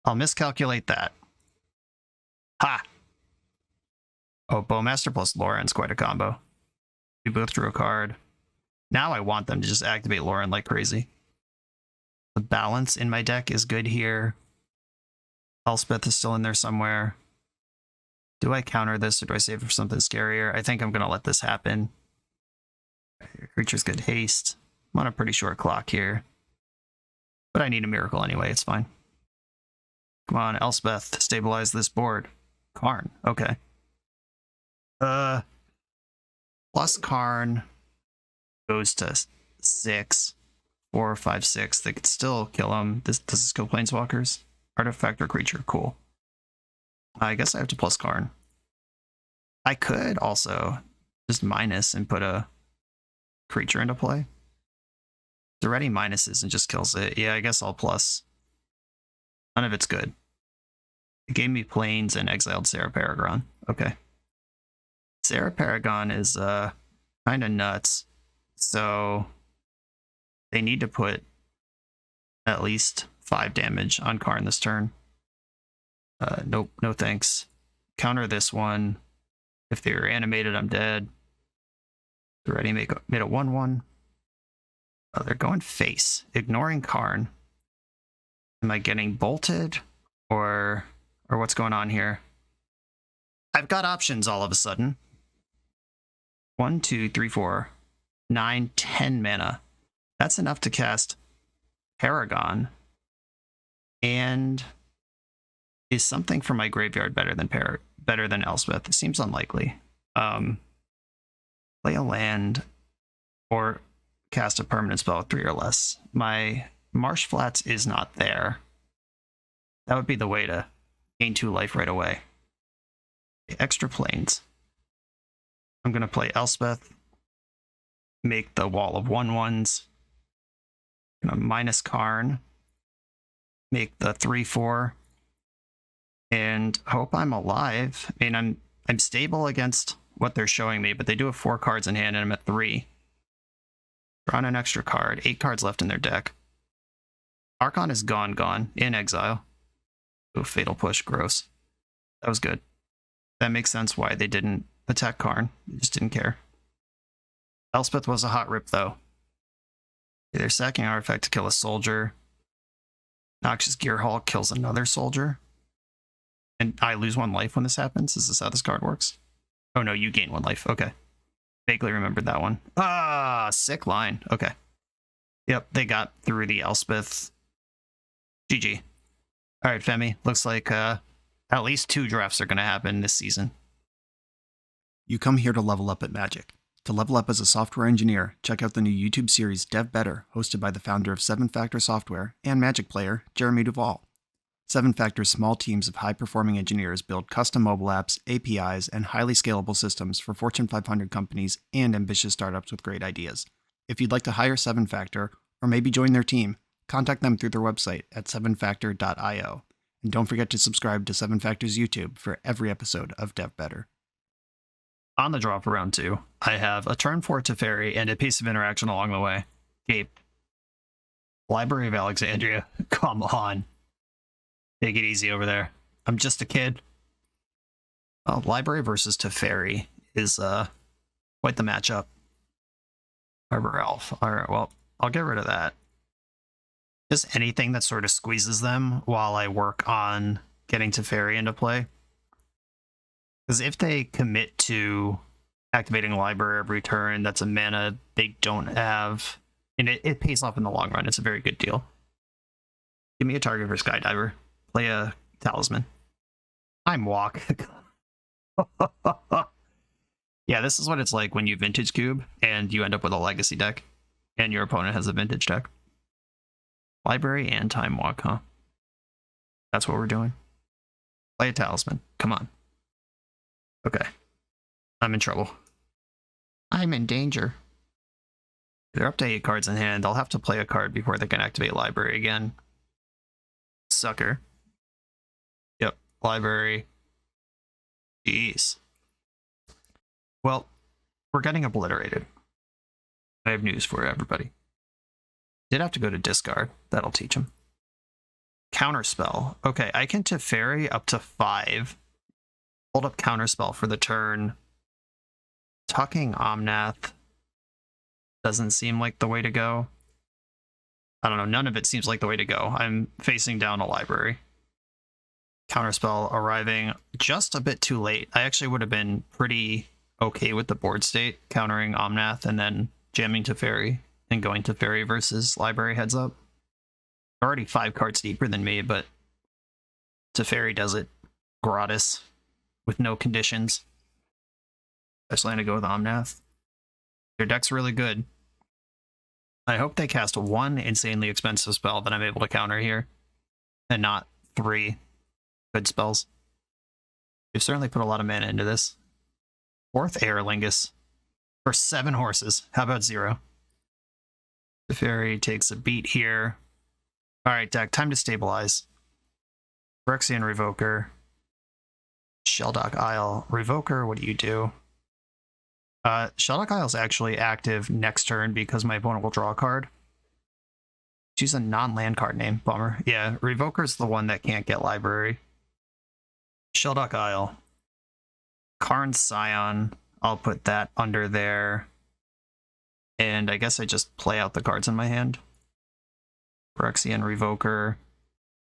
A: I'll miscalculate that. Ha! Oh, Bowmaster plus Lauren's quite a combo. We both drew a card. Now I want them to just activate Lauren like crazy. The balance in my deck is good here. Elspeth is still in there somewhere. Do I counter this or do I save it for something scarier? I think I'm going to let this happen. Your creature's good haste. I'm on a pretty short clock here. But I need a miracle anyway, it's fine. Come on, Elspeth, stabilize this board. Karn, okay. Plus Karn goes to 6. 4, 5, 6. They could still kill him. Does this kill Planeswalkers? Artifact or creature, cool. I guess I have to plus Karn. I could also just minus and put a creature into play. It's already minuses and just kills it. Yeah, I guess I'll plus. None of it's good. It gave me Plains and exiled Sarah Paragon. Okay. Sarah Paragon is kind of nuts. So they need to put at least 5 damage on Karn this turn. Nope, no thanks. Counter this one. If they're animated, I'm dead. Already made a 1/1. Oh, they're going face, ignoring Karn. Am I getting bolted or what's going on here? I've got options all of a sudden. 1, 2, 3, 4, 9, 10 mana. That's enough to cast Paragon. And is something from my graveyard better than Elspeth? It seems unlikely. Play a land or cast a permanent spell with 3 or less. My Marsh Flats is not there. That would be the way to gain 2 life right away. Extra planes. I'm going to play Elspeth. Make the wall of 1/1s. Gonna minus Karn. Make the 3/4. And hope I'm alive. I mean, I'm stable against what they're showing me, but they do have 4 cards in hand and I'm at 3. Draw on an extra card. 8 cards left in their deck. Archon is gone, in exile. Oh, Fatal Push, gross. That was good. That makes sense why they didn't attack Karn. They just didn't care. Elspeth was a hot rip, though. They're sacking artifact to kill a soldier. Noxious Gearhulk kills another soldier. And I lose 1 life when this happens? Is this how this card works? Oh no, you gain 1 life. Okay. Vaguely remembered that one. Ah, sick line. Okay. Yep, they got through the Elspeth. GG. Alright, Femi. Looks like at least 2 drafts are going to happen this season.
B: You come here to level up at Magic. To level up as a software engineer, check out the new YouTube series Dev Better, hosted by the founder of 7 Factor Software and Magic player, Jeremy Duvall. 7 Factor's small teams of high-performing engineers build custom mobile apps, APIs, and highly scalable systems for Fortune 500 companies and ambitious startups with great ideas. If you'd like to hire 7 Factor, or maybe join their team, contact them through their website at 7factor.io. And don't forget to subscribe to 7 Factor's YouTube for every episode of Dev Better.
A: On the draw for round 2, I have a turn 4 Teferi and a piece of interaction along the way. Gabe. Library of Alexandria. Come on. Take it easy over there. I'm just a kid. Well, Library versus Teferi is quite the matchup. Harbor Elf. Alright, well, I'll get rid of that. Just anything that sort of squeezes them while I work on getting Teferi into play. Because if they commit to activating Library every turn, that's a mana they don't have. And it pays off in the long run. It's a very good deal. Give me a target for Skydiver. Play a Talisman. Time Walk. Yeah, this is what it's like when you Vintage Cube and you end up with a Legacy deck and your opponent has a Vintage deck. Library and Time Walk, huh? That's what we're doing. Play a Talisman. Come on. Okay. I'm in trouble. I'm in danger. They're up to 8 cards in hand. I'll have to play a card before they can activate Library again. Sucker. Yep. Library. Jeez. Well, we're getting obliterated. I have news for everybody. Did have to go to discard. That'll teach him. Counterspell. Okay, I can Teferi up to 5. Hold up Counterspell for the turn. Tucking Omnath doesn't seem like the way to go. I don't know, none of it seems like the way to go. I'm facing down a library. Counterspell arriving just a bit too late. I actually would have been pretty okay with the board state, countering Omnath and then jamming Teferi and going Teferi versus library heads up. Already 5 cards deeper than me, but Teferi does it gratis with no conditions. Especially going to go with Omnath. Their deck's really good. I hope they cast 1 insanely expensive spell that I'm able to counter here, and not 3 good spells. They've certainly put a lot of mana into this. 4th Aerlingus for 7 horses. How about 0? Teferi takes a beat here. Alright, deck, time to stabilize. Phyrexian Revoker. Shelldock Isle. Revoker, what do you do? Shelldock Isle is actually active next turn because my opponent will draw a card. Choose a non-land card name. Bummer. Yeah, Revoker's the one that can't get library. Shelldock Isle. Karn's Scion. I'll put that under there. And I guess I just play out the cards in my hand. Phyrexian Revoker.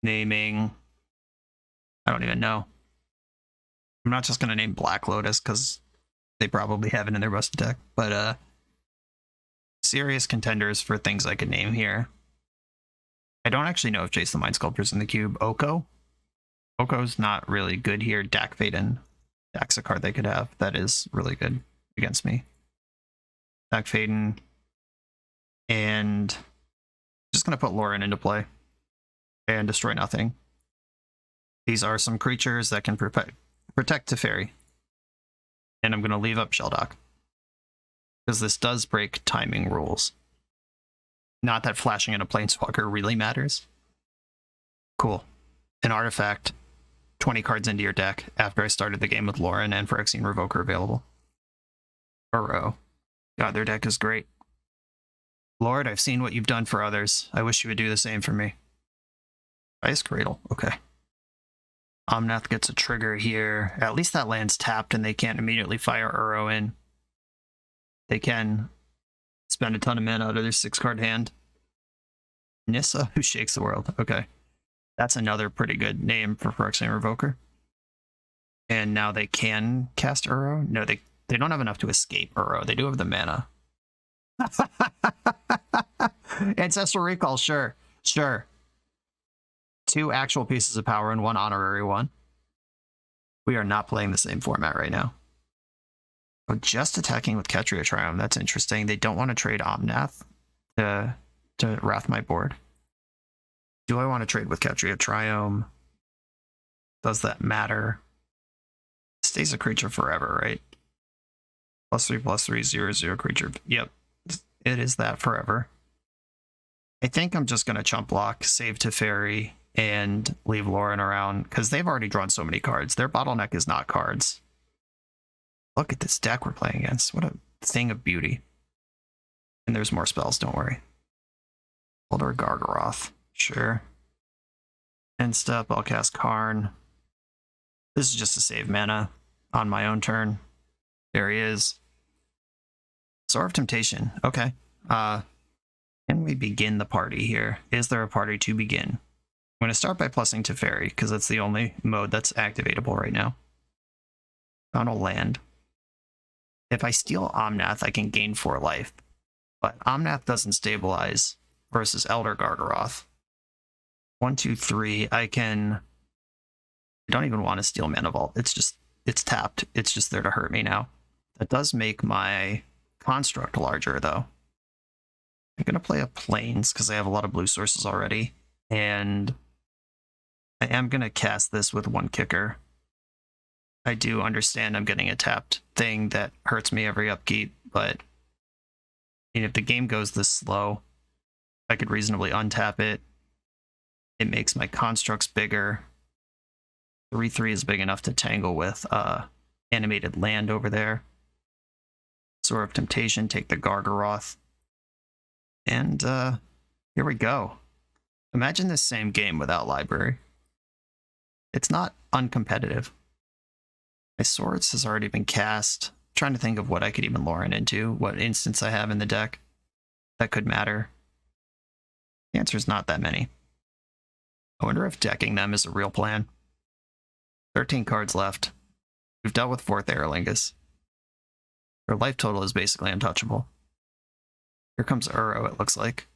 A: Naming. I don't even know. I'm not just going to name Black Lotus because they probably have it in their busted deck. But serious contenders for things I could name here. I don't actually know if Chase the Mind Sculptor's in the cube. Oko? Oko's not really good here. Dak Faden. Dak's a card they could have. That is really good against me. Dak Faden. And just going to put Lauren into play. And destroy nothing. These are some creatures that can protect Teferi. And I'm going to leave up Shelldock. Because this does break timing rules. Not that flashing in a Planeswalker really matters. Cool. An artifact. 20 cards into your deck after I started the game with Lauren and Phyrexian Revoker available. Burrow. God, their deck is great. Lord, I've seen what you've done for others. I wish you would do the same for me. Ice Cradle. Okay. Omnath gets a trigger here. At least that land's tapped and they can't immediately fire Uro in. They can spend a ton of mana out of their 6-card hand. Nissa, who shakes the world. Okay. That's another pretty good name for Phyrexian Revoker. And now they can cast Uro? No, they don't have enough to escape Uro. They do have the mana. Ancestral Recall, sure. Sure. 2 actual pieces of power and 1 honorary one. We are not playing the same format right now. Oh, just attacking with Ketria Triumph. That's interesting. They don't want to trade Omnath to wrath my board. Do I want to trade with Ketria Triumph? Does that matter? Stays a creature forever, right? +3/+3, 0/0 creature. Yep. It is that forever. I think I'm just going to chump block, save Teferi, and leave Lauren around, because they've already drawn so many cards. Their bottleneck is not cards. Look at this deck we're playing against. What a thing of beauty. And there's more spells, don't worry. Elder Gargaroth. Sure. End step, I'll cast Karn. This is just to save mana on my own turn. There he is. Sword of Temptation. Okay. Can we begin the party here? Is there a party to begin? I'm going to start by plussing Teferi, because that's the only mode that's activatable right now. Found a land. If I steal Omnath, I can gain 4 life. But Omnath doesn't stabilize versus Elder Gargaroth. 1, 2, 3. I don't even want to steal Mana Vault. It's tapped. It's just there to hurt me now. That does make my construct larger, though. I'm going to play a Plains because I have a lot of blue sources already. And I am going to cast this with 1 kicker. I do understand I'm getting a tapped thing that hurts me every upkeep, but if the game goes this slow, I could reasonably untap it. It makes my constructs bigger. 3/3 is big enough to tangle with animated land over there. Sword of Temptation, take the Gargaroth. And here we go. Imagine this same game without library. It's not uncompetitive. My Swords has already been cast. I'm trying to think of what I could even lure into, what instance I have in the deck that could matter. The answer is not that many. I wonder if decking them is a real plan. 13 cards left. We've dealt with 4th Aerolingus. Their life total is basically untouchable. Here comes Uro, it looks like.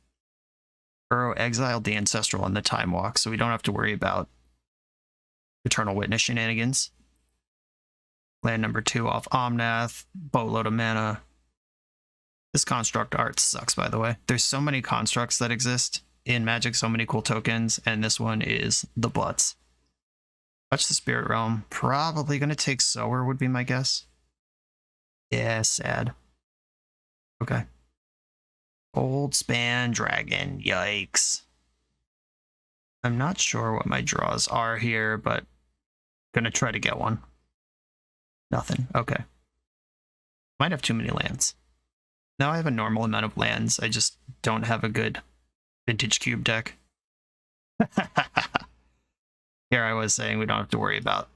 A: Uro exiled the Ancestral on the Time Walk, so we don't have to worry about Eternal Witness shenanigans. Land number 2 off Omnath, boatload of mana. This construct art sucks, by the way. There's so many constructs that exist in Magic, so many cool tokens, and this one is the butts. Touch the Spirit Realm. Probably going to take Sower, would be my guess. Yeah, sad. Okay. Old Span Dragon. Yikes. I'm not sure what my draws are here, but going to try to get one. Nothing. Okay. Might have too many lands. Now I have a normal amount of lands. I just don't have a good Vintage Cube deck. Here I was saying we don't have to worry about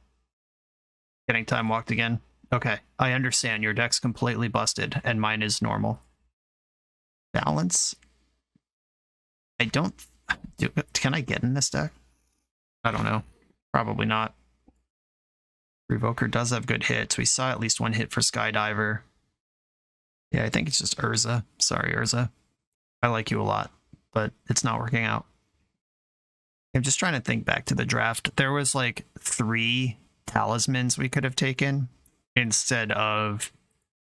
A: getting time walked again. Okay, I understand. Your deck's completely busted, and mine is normal. Balance. I don't... Can I get in this deck? I don't know. Probably not. Revoker does have good hits. We saw at least 1 hit for Skydiver. Yeah, I think it's just Urza. Sorry, Urza. I like you a lot, but it's not working out. I'm just trying to think back to the draft. There was like 3 talismans we could have taken instead of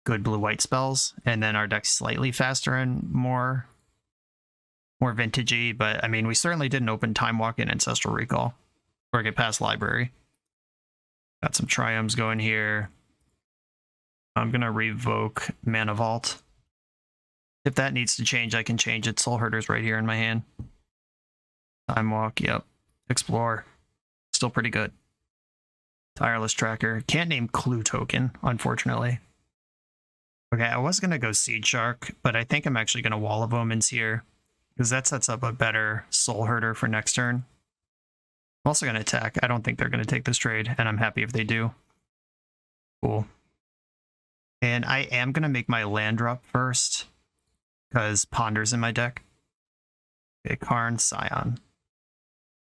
A: good blue-white spells, and then our deck's slightly faster and more vintagey, but I mean, we certainly didn't open Time Walk and Ancestral Recall or get past Library. Got some Triumphs going here. I'm going to revoke Mana Vault. If that needs to change, I can change it. Soul Herder's right here in my hand. Time Walk, yep. Explore. Still pretty good. Tireless Tracker. Can't name Clue Token, unfortunately. Okay, I was going to go Seed Shark, but I think I'm actually going to Wall of Omens here, because that sets up a better Soul Herder for next turn. I'm also going to attack. I don't think they're going to take this trade, and I'm happy if they do. Cool. And I am going to make my land drop first, because Ponder's in my deck. Okay, Karn, Scion.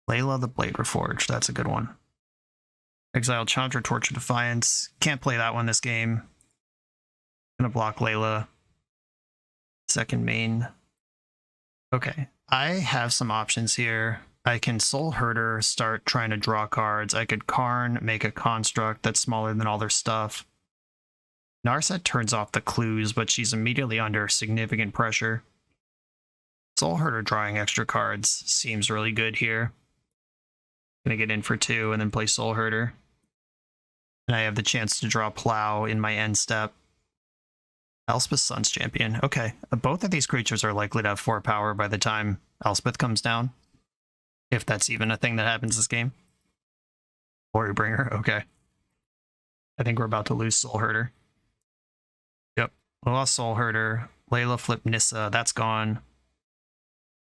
A: Layla the Blade Reforged, that's a good one. Exile Chandra, Torture Defiance. Can't play that one this game. Gonna block Layla. Second main. Okay, I have some options here. I can Soul Herder, start trying to draw cards. I could Karn, make a construct that's smaller than all their stuff. Narset turns off the clues, but she's immediately under significant pressure. Soul Herder drawing extra cards seems really good here. Gonna get in for 2 and then play Soul Herder. And I have the chance to draw Plow in my end step. Elspeth Sun's Champion. Okay, both of these creatures are likely to have 4 power by the time Elspeth comes down. If that's even a thing that happens this game. Glorybringer, okay. I think we're about to lose Soul Herder. Yep, we lost Soul Herder. Layla flip Nissa, that's gone.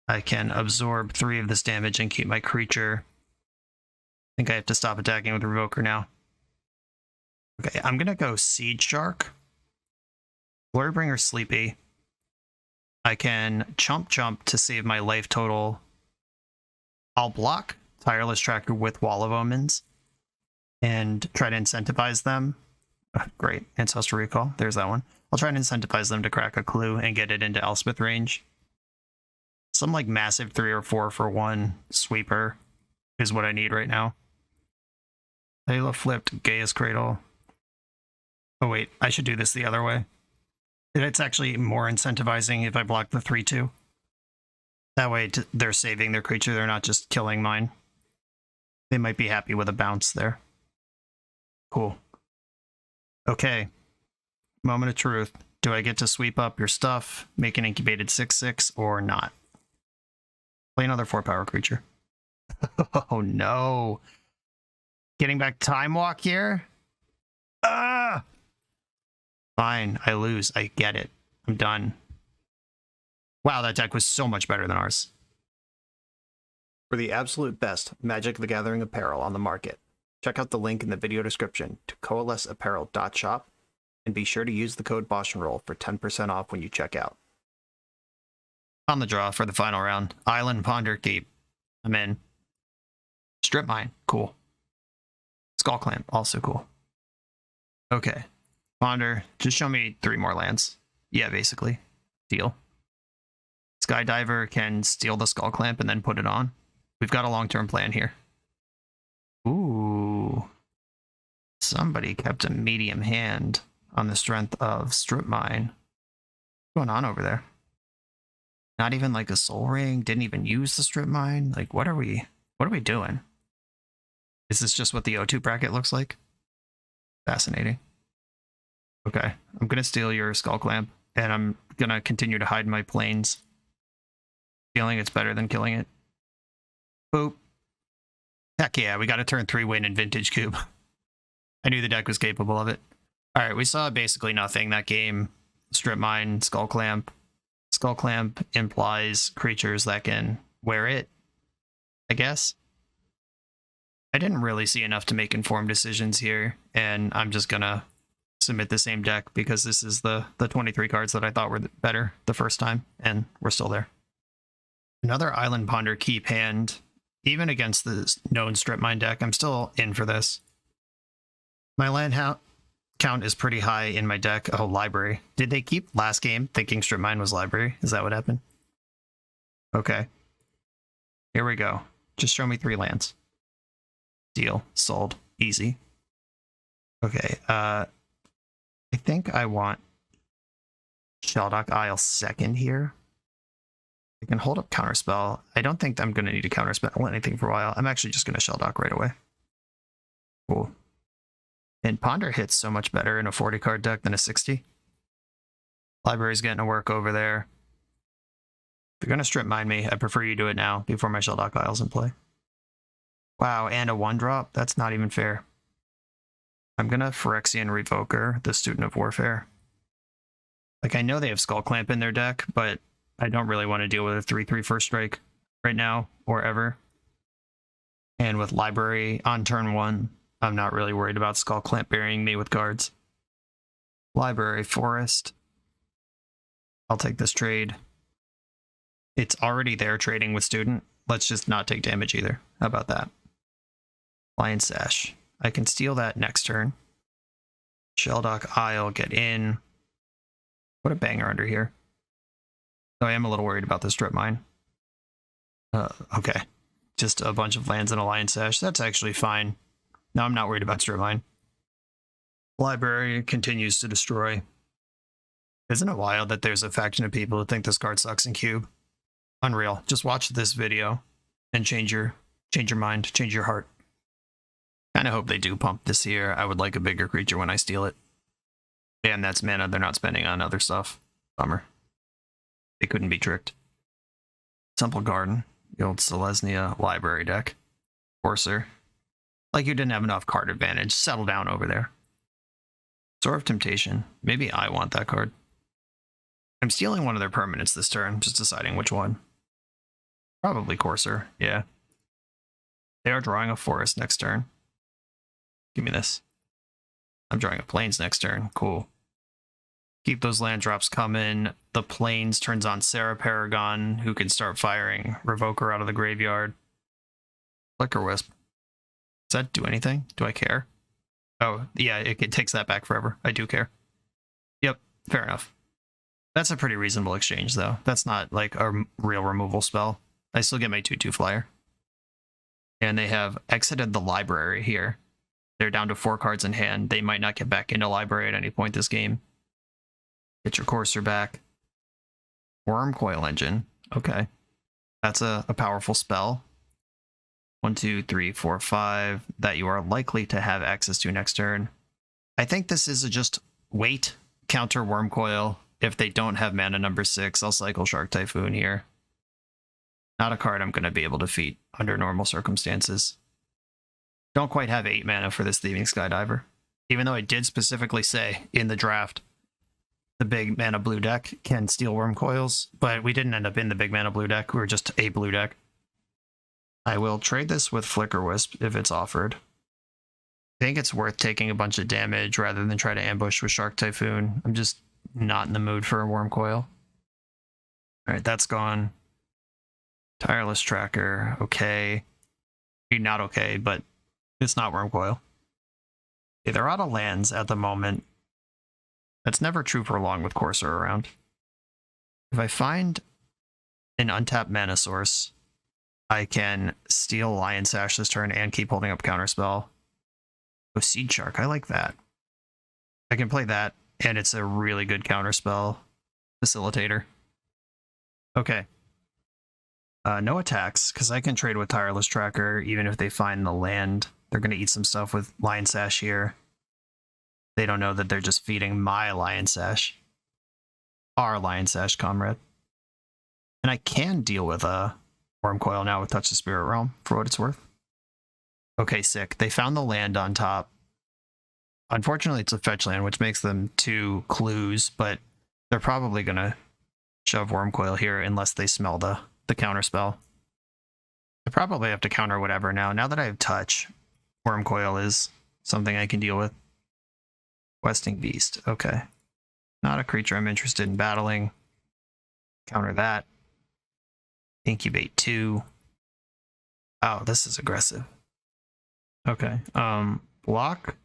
A: I can absorb 3 of this damage and keep my creature. I think I have to stop attacking with Revoker now. Okay, I'm gonna go Seed Shark. Glorybringer Sleepy. I can Chump Jump to save my life total. I'll block Tireless Tracker with Wall of Omens and try to incentivize them. Great, Ancestral Recall, there's that one. I'll try and incentivize them to crack a clue and get it into Elspeth range. Some like massive 3 or 4 for 1 sweeper is what I need right now. Layla flipped Gaia's Cradle. Oh wait, I should do this the other way. It's actually more incentivizing if I block the 3/2. That way they're saving their creature, they're not just killing mine. They might be happy with a bounce there. Cool. Okay. Moment of truth. Do I get to sweep up your stuff, make an incubated 6/6, or not? Play another 4-power creature. Oh no. Getting back Time Walk here? Ah! Fine, I lose. I get it. I'm done. Wow, that deck was so much better than ours. For the absolute best Magic the Gathering apparel on the market, check out the link in the video description to coalesceapparel.shop, and be sure to use the code BoshNRoll for 10% off when you check out. On the draw for the final round, Island Ponder Keep. I'm in. Strip Mine, cool. Skull Clamp, also cool. Okay. Ponder, just show me 3 more lands. Yeah, basically. Deal. Skydiver can steal the Skull Clamp and then put it on. We've got a long-term plan here. Ooh. Somebody kept a medium hand on the strength of Strip Mine. What's going on over there? Not even like a Soul Ring? Didn't even use the Strip Mine? Like, what are we doing? Is this just what the O2 bracket looks like? Fascinating. Okay, I'm gonna steal your Skull Clamp, and I'm gonna continue to hide my planes. Feeling it's better than killing it. Boop. Heck yeah, we got a turn 3 win in Vintage Cube. I knew the deck was capable of it. Alright, we saw basically nothing that game. Strip Mine, Skull Clamp. Skull Clamp implies creatures that can wear it, I guess. I didn't really see enough to make informed decisions here, and I'm just gonna submit the same deck because this is the 23 cards that I thought were better the first time, and we're still there. Another Island Ponder Keep hand. Even against the known Strip Mine deck, I'm still in for this. My land count is pretty high in my deck. Oh, Library. Did they keep last game thinking Strip Mine was Library? Is that what happened? Okay. Here we go. Just show me 3 lands. Deal. Sold. Easy. Okay, I think I want Shelldock Isle second here. I can hold up Counterspell. I don't think I'm going to need to Counterspell anything for a while. I'm actually just going to Shelldock right away. Cool. And Ponder hits so much better in a 40 card deck than a 60. Library's getting to work over there. If you're going to Strip Mine me, I prefer you do it now before my Shelldock Isle's in play. Wow, and a 1-drop? That's not even fair. I'm going to Phyrexian Revoker, the Student of Warfare. Like, I know they have Skull Clamp in their deck, but I don't really want to deal with a 3/3 first strike right now or ever. And with Library on turn 1, I'm not really worried about Skull Clamp burying me with cards. Library, Forest. I'll take this trade. It's already there trading with Student. Let's just not take damage either. How about that? Lion Sash. I can steal that next turn. Shelldock Isle, get in. What a banger under here. So I am a little worried about the Strip Mine. Okay. Just a bunch of lands and a Lion Sash. That's actually fine. No, I'm not worried about Strip Mine. Library continues to destroy. Isn't it wild that there's a faction of people who think this card sucks in Cube? Unreal. Just watch this video and change your mind, change your heart. Kind of hope they do pump this here. I would like a bigger creature when I steal it. And that's mana they're not spending on other stuff. Bummer. They couldn't be tricked. Temple Garden. The old Selesnya Library deck. Courser. Like you didn't have enough card advantage. Settle down over there. Sword of Temptation. Maybe I want that card. I'm stealing one of their permanents this turn. Just deciding which one. Probably Courser. Yeah. They are drawing a forest next turn. Give me this. I'm drawing a plains next turn. Cool. Keep those land drops coming. The plains turns on Sarah Paragon, who can start firing Revoker out of the graveyard. Flicker Wisp. Does that do anything? Do I care? Oh, yeah, it takes that back forever. I do care. Yep, fair enough. That's a pretty reasonable exchange, though. That's not like a real removal spell. I still get my 2/2 flyer. And they have exited the library here. They're down to 4 cards in hand. They might not get back into library at any point this game. Get your Courser back. Worm Coil Engine. Okay. That's a powerful spell. 1, 2, 3, 4, 5 that you are likely to have access to next turn. I think this is a just wait, counter Worm Coil. If they don't have mana number 6, I'll cycle Shark Typhoon here. Not a card I'm going to be able to defeat under normal circumstances. Don't quite have 8 mana for this Thieving Skydiver. Even though I did specifically say in the draft the big mana blue deck can steal Worm Coils, but we didn't end up in the big mana blue deck. We were just a blue deck. I will trade this with Flicker Wisp if it's offered. I think it's worth taking a bunch of damage rather than try to ambush with Shark Typhoon. I'm just not in the mood for a Worm Coil. Alright, that's gone. Tireless Tracker, okay. Not okay, but it's not Worm Coil. Okay, they're out of lands at the moment. That's never true for long with Courser around. If I find an untapped mana source, I can steal Lion Sash this turn and keep holding up Counterspell. Oh, Seed Shark, I like that. I can play that, and it's a really good Counterspell facilitator. Okay. No attacks, because I can trade with Tireless Tracker, even if they find the land. They're going to eat some stuff with Lion Sash here. They don't know that they're just feeding my Lion Sash. Our Lion Sash comrade. And I can deal with a Worm Coil now with Touch the Spirit Realm, for what it's worth. Okay, sick. They found the land on top. Unfortunately, it's a fetch land, which makes them 2 clues, but they're probably going to shove Worm Coil here unless they smell the counter spell. I probably have to counter whatever now. Now that I have touch, Worm Coil is something I can deal with. Questing Beast. Okay. Not a creature I'm interested in battling. Counter that. Incubate 2. Oh, this is aggressive. Okay. Block.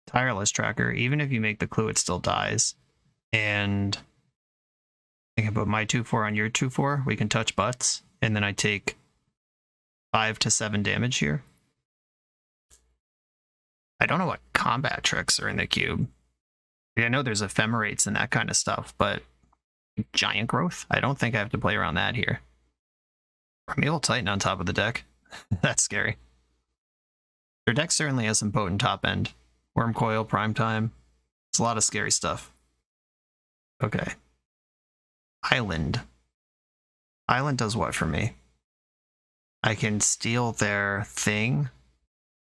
A: Tireless Tracker. Even if you make the clue, it still dies. And I can put my 2/4 on your 2/4. We can touch butts. And then I take 5 to 7 damage here. I don't know what combat tricks are in the cube. I know there's ephemerates and that kind of stuff, but giant growth? I don't think I have to play around that here. Primeval Titan on top of the deck. That's scary. Their deck certainly has some potent top end. Worm Coil, Primetime. It's a lot of scary stuff. Okay. Island. Island does what for me? I can steal their thing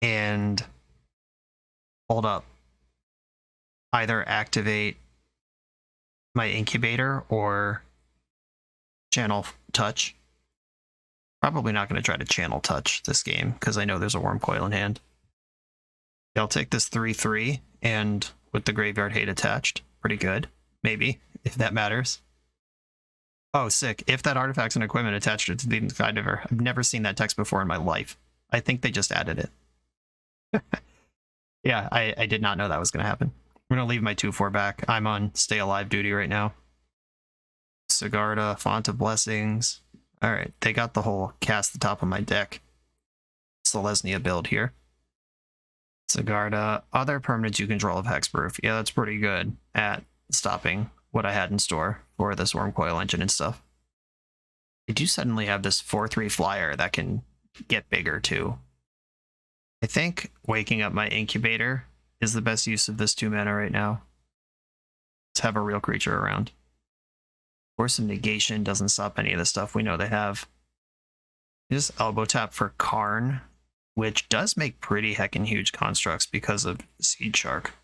A: and hold up. Either activate my incubator or channel touch. Probably not going to try to channel touch this game because I know there's a Worm Coil in hand. I'll take this 3/3 and with the Graveyard Hate attached. Pretty good. Maybe, if that matters. Oh, sick. If that artifact's and equipment attached to the Thieving Skydiver. I've never seen that text before in my life. I think they just added it. Yeah, I did not know that was going to happen. I'm going to leave my 2/4 back. I'm on Stay Alive duty right now. Sigarda, Font of Blessings. Alright, they got the whole cast the top of my deck. Selesnya build here. Sigarda, other permanents you control of Hexproof. Yeah, that's pretty good at stopping what I had in store for this Worm Coil Engine and stuff. I do suddenly have this 4/3 flyer that can get bigger too. I think waking up my incubator is the best use of this 2 mana right now. Let's have a real creature around. Force of Negation doesn't stop any of the stuff we know they have. Just elbow tap for Karn, which does make pretty heckin' huge constructs because of Seed Shark.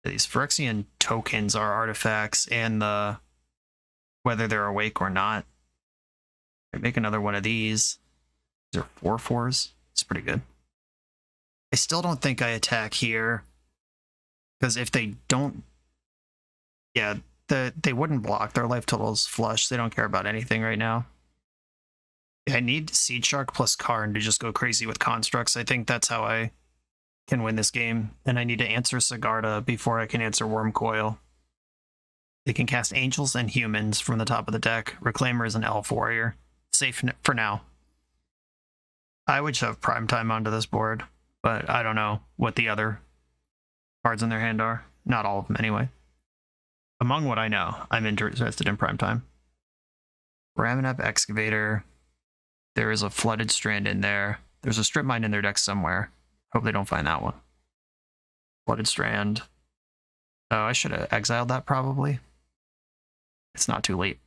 A: These Phyrexian tokens are artifacts, and the whether they're awake or not. I make another one of these. These are 4/4s. It's pretty good. I still don't think I attack here, because if they don't, yeah, they wouldn't block. Their life total's flush. They don't care about anything right now. I need Seed Shark plus Karn to just go crazy with constructs. I think that's how I can win this game. And I need to answer Sigarda before I can answer Worm Coil. They can cast Angels and Humans from the top of the deck. Reclaimer is an Elf Warrior. Safe for now. I would shove Primetime onto this board, but I don't know what the other cards in their hand are. Not all of them, anyway. Among what I know, I'm interested in Primetime. Ramanap Excavator. There is a Flooded Strand in there. There's a Strip Mine in their deck somewhere. Hope they don't find that one. Flooded Strand. Oh, I should have exiled that probably. It's not too late.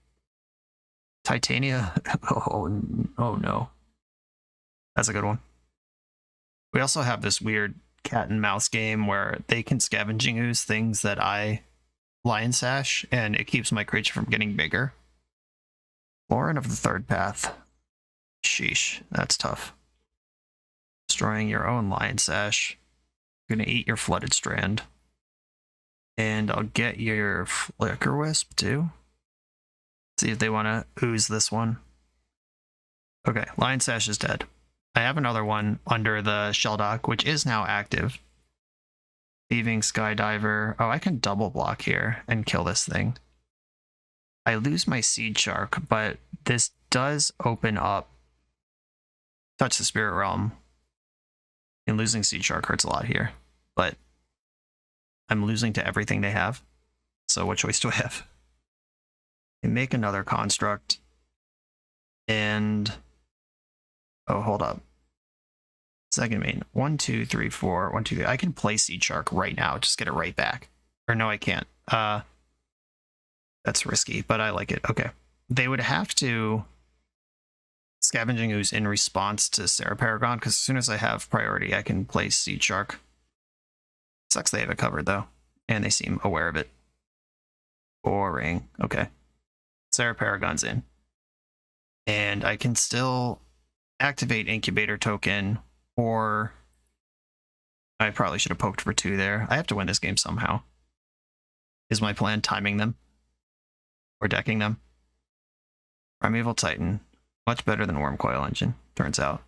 A: Titania. Oh no. That's a good one. We also have this weird cat and mouse game where they can Scavenging Ooze things that I Lion Sash, and it keeps my creature from getting bigger. Lauren of the Third Path. Sheesh, that's tough. Destroying your own Lion Sash. You're gonna eat your Flooded Strand. And I'll get your Flicker Wisp too. See if they want to ooze this one. Okay, Lion Sash is dead. I have another one under the Shelldock, which is now active. Thieving Skydiver. Oh, I can double block here and kill this thing. I lose my Seed Shark, but this does open up Touch the Spirit Realm. And losing Seed Shark hurts a lot here, but I'm losing to everything they have. So what choice do I have? I make another construct. And oh, hold up. Second main. 1, 2, 3, 4. 1, 2, 3. I can play Seed Shark right now. Just get it right back. Or no, I can't. That's risky, but I like it. Okay. They would have to Scavenging Ooze in response to Sarah Paragon, because as soon as I have priority, I can play Seed Shark. Sucks they have it covered, though. And they seem aware of it. Boring. Okay. Sarah Paragon's in. And I can still activate Incubator Token, or I probably should have poked for 2 there. I have to win this game somehow. Is my plan timing them? Or decking them? Primeval Titan. Much better than Wormcoil Engine, turns out.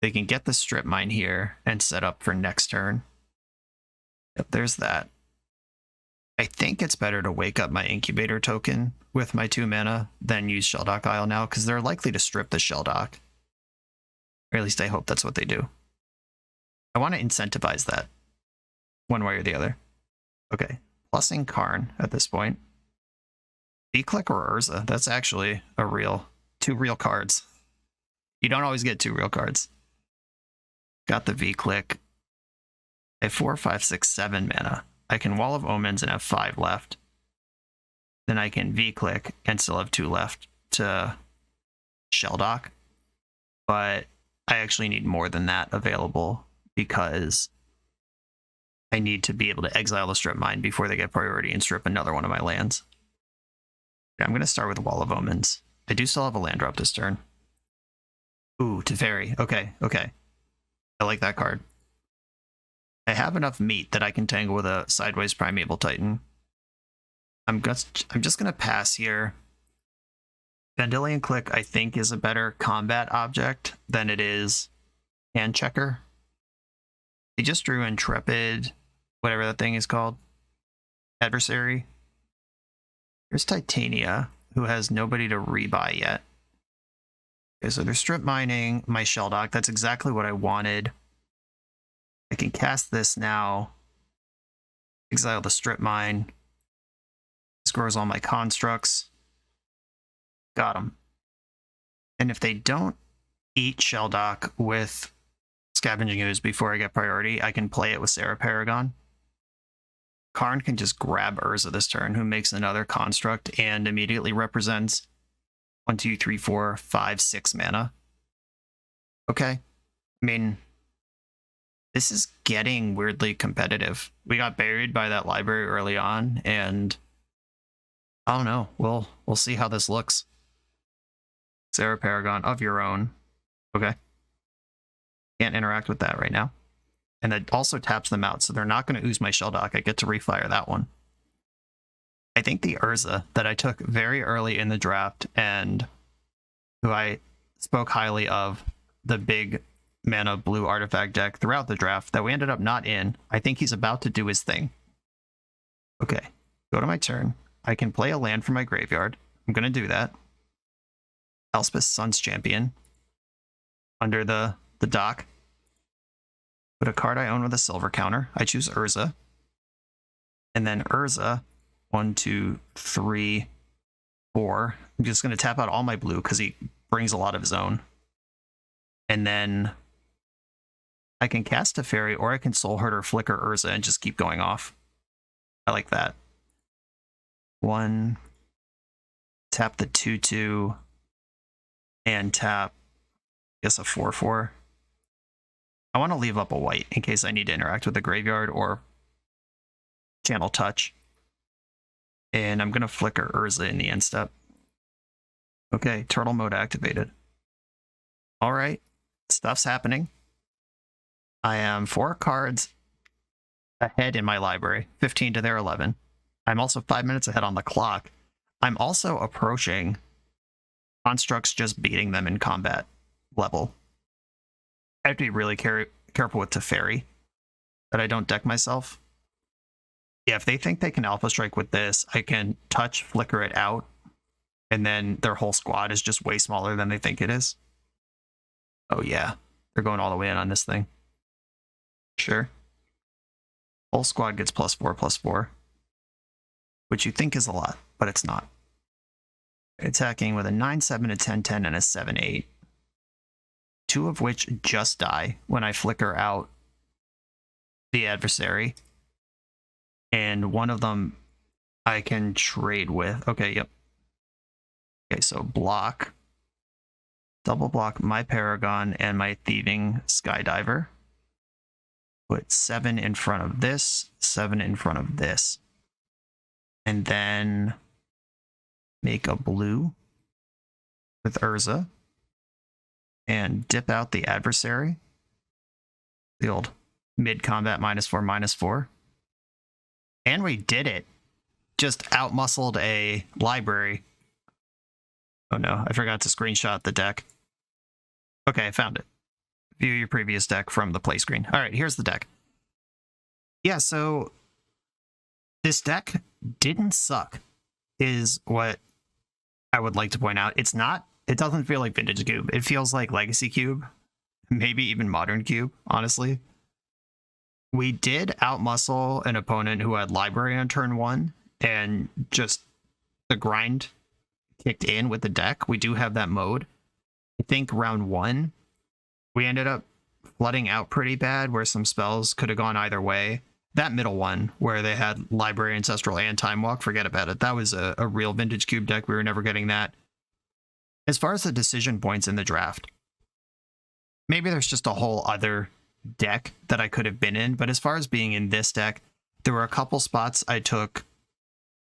A: They can get the Strip Mine here and set up for next turn. Yep, there's that. I think it's better to wake up my Incubator Token with my 2 mana than use Shelldock Isle now, because they're likely to strip the Shelldock. Or at least I hope that's what they do. I want to incentivize that, one way or the other. Okay, plussing Karn at this point. V-Click or Urza, that's actually a real, 2 real cards. You don't always get 2 real cards. Got the V-Click. I have 4, 5, 6, 7 mana. I can Wall of Omens and have 5 left. Then I can V-Click and still have 2 left to Shelldock. But I actually need more than that available because I need to be able to exile the Strip Mine before they get priority and strip another one of my lands. Okay, I'm going to start with Wall of Omens. I do still have a land drop this turn. Ooh, Teferi. Okay, okay. I like that card. I have enough meat that I can tangle with a Sideways Primeval Titan. I'm just going to pass here. Vendilion Click, I think, is a better combat object than it is Hand Checker. He just drew Intrepid, whatever that thing is called. Adversary. Here's Titania, who has nobody to rebuy yet. Okay, so they're strip mining my Shelldock. That's exactly what I wanted. I can cast this now. Exile the Strip Mine. Scores all my constructs. Got them. And if they don't eat Shelldock with Scavenging Ooze before I get priority, I can play it with Sarah Paragon. Karn can just grab Urza this turn, who makes another construct and immediately represents 1, 2, 3, 4, 5, 6 mana. Okay. I mean, this is getting weirdly competitive. We got buried by that library early on, and I don't know. We'll see how this looks. Sarah Paragon of your own. Okay. Can't interact with that right now. And it also taps them out, so they're not going to ooze my Shelldock. I get to refire that one. I think the Urza that I took very early in the draft and who I spoke highly of, the big mana blue artifact deck throughout the draft that we ended up not in, I think he's about to do his thing. Okay, go to my turn. I can play a land from my graveyard. I'm going to do that. Elspeth's Sun's Champion. Under the dock. Put a card I own with a silver counter. I choose Urza. And then Urza, 1, 2, 3, 4. I'm just going to tap out all my blue because he brings a lot of his own. And then I can cast a fairy, or I can Soul Hurt or Flicker Urza and just keep going off. I like that. 1, tap the 2/2, and tap, I guess, a 4/4. I want to leave up a white in case I need to interact with the graveyard or channel touch. And I'm going to Flicker Urza in the end step. Okay, turtle mode activated. All right, stuff's happening. I am 4 cards ahead in my library, 15 to their 11. I'm also 5 minutes ahead on the clock. I'm also approaching constructs just beating them in combat level. I have to be really careful with Teferi that I don't deck myself. Yeah, if they think they can Alpha Strike with this, I can touch, flicker it out, and then their whole squad is just way smaller than they think it is. Oh yeah, they're going all the way in on this thing. Sure. Whole squad gets +4/+4, which you think is a lot, but it's not. Attacking with a 9/7, a 10/10, and a 7/8. 2 of which just die when I flicker out the adversary. And 1 of them I can trade with. Okay, yep. Okay, so block. Double block my Paragon and my Thieving Skydiver. Put 7 in front of this, 7 in front of this. And then make a blue with Urza. And dip out the adversary. The old mid-combat -4/-4. And we did it. Just outmuscled a library. Oh no, I forgot to screenshot the deck. Okay, I found it. View your previous deck from the play screen. All right, here's the deck. Yeah, so this deck didn't suck, is what I would like to point out. It's not, it doesn't feel like Vintage Cube. It feels like Legacy Cube, maybe even Modern Cube, honestly. We did outmuscle an opponent who had Library on turn 1, and just the grind kicked in with the deck. We do have that mode. I think round 1, we ended up flooding out pretty bad, where some spells could have gone either way. That middle one, where they had Library, Ancestral, and Time Walk, forget about it. That was a real Vintage Cube deck. We were never getting that. As far as the decision points in the draft, maybe there's just a whole other deck that I could have been in, but as far as being in this deck, there were a couple spots I took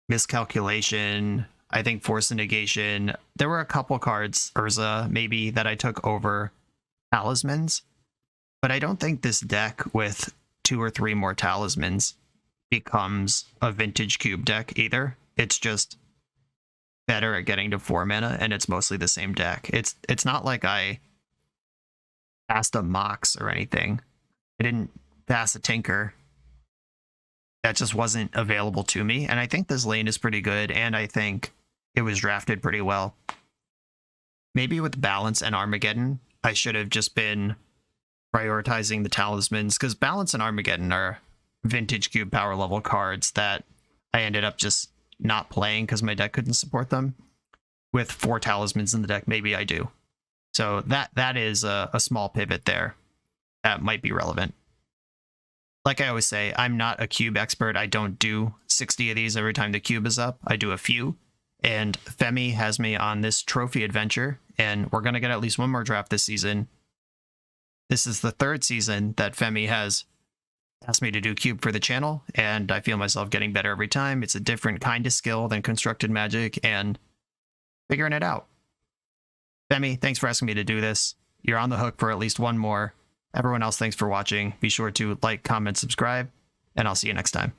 A: Miscalculation, I think Force and Negation. There were a couple cards, Urza maybe, that I took over Talismans, but I don't think this deck with 2 or 3 more Talismans becomes a Vintage Cube deck either. It's just better at getting to 4 mana, and it's mostly the same deck. It's not like I passed a Mox or anything. I didn't pass a Tinker. That just wasn't available to me, and I think this lane is pretty good, and I think it was drafted pretty well. Maybe with Balance and Armageddon, I should have just been prioritizing the Talismans, because Balance and Armageddon are Vintage Cube power level cards that I ended up just not playing because my deck couldn't support them. With 4 Talismans in the deck, maybe I do. So that is a small pivot there that might be relevant. Like I always say, I'm not a cube expert. I don't do 60 of these every time the cube is up. I do a few. And Femi has me on this trophy adventure, and we're going to get at least 1 more draft this season. This is the 3rd season that Femi has asked me to do cube for the channel, and I feel myself getting better every time. It's a different kind of skill than Constructed Magic, and figuring it out. Femi, thanks for asking me to do this. You're on the hook for at least 1 more. Everyone else, thanks for watching. Be sure to like, comment, subscribe, and I'll see you next time.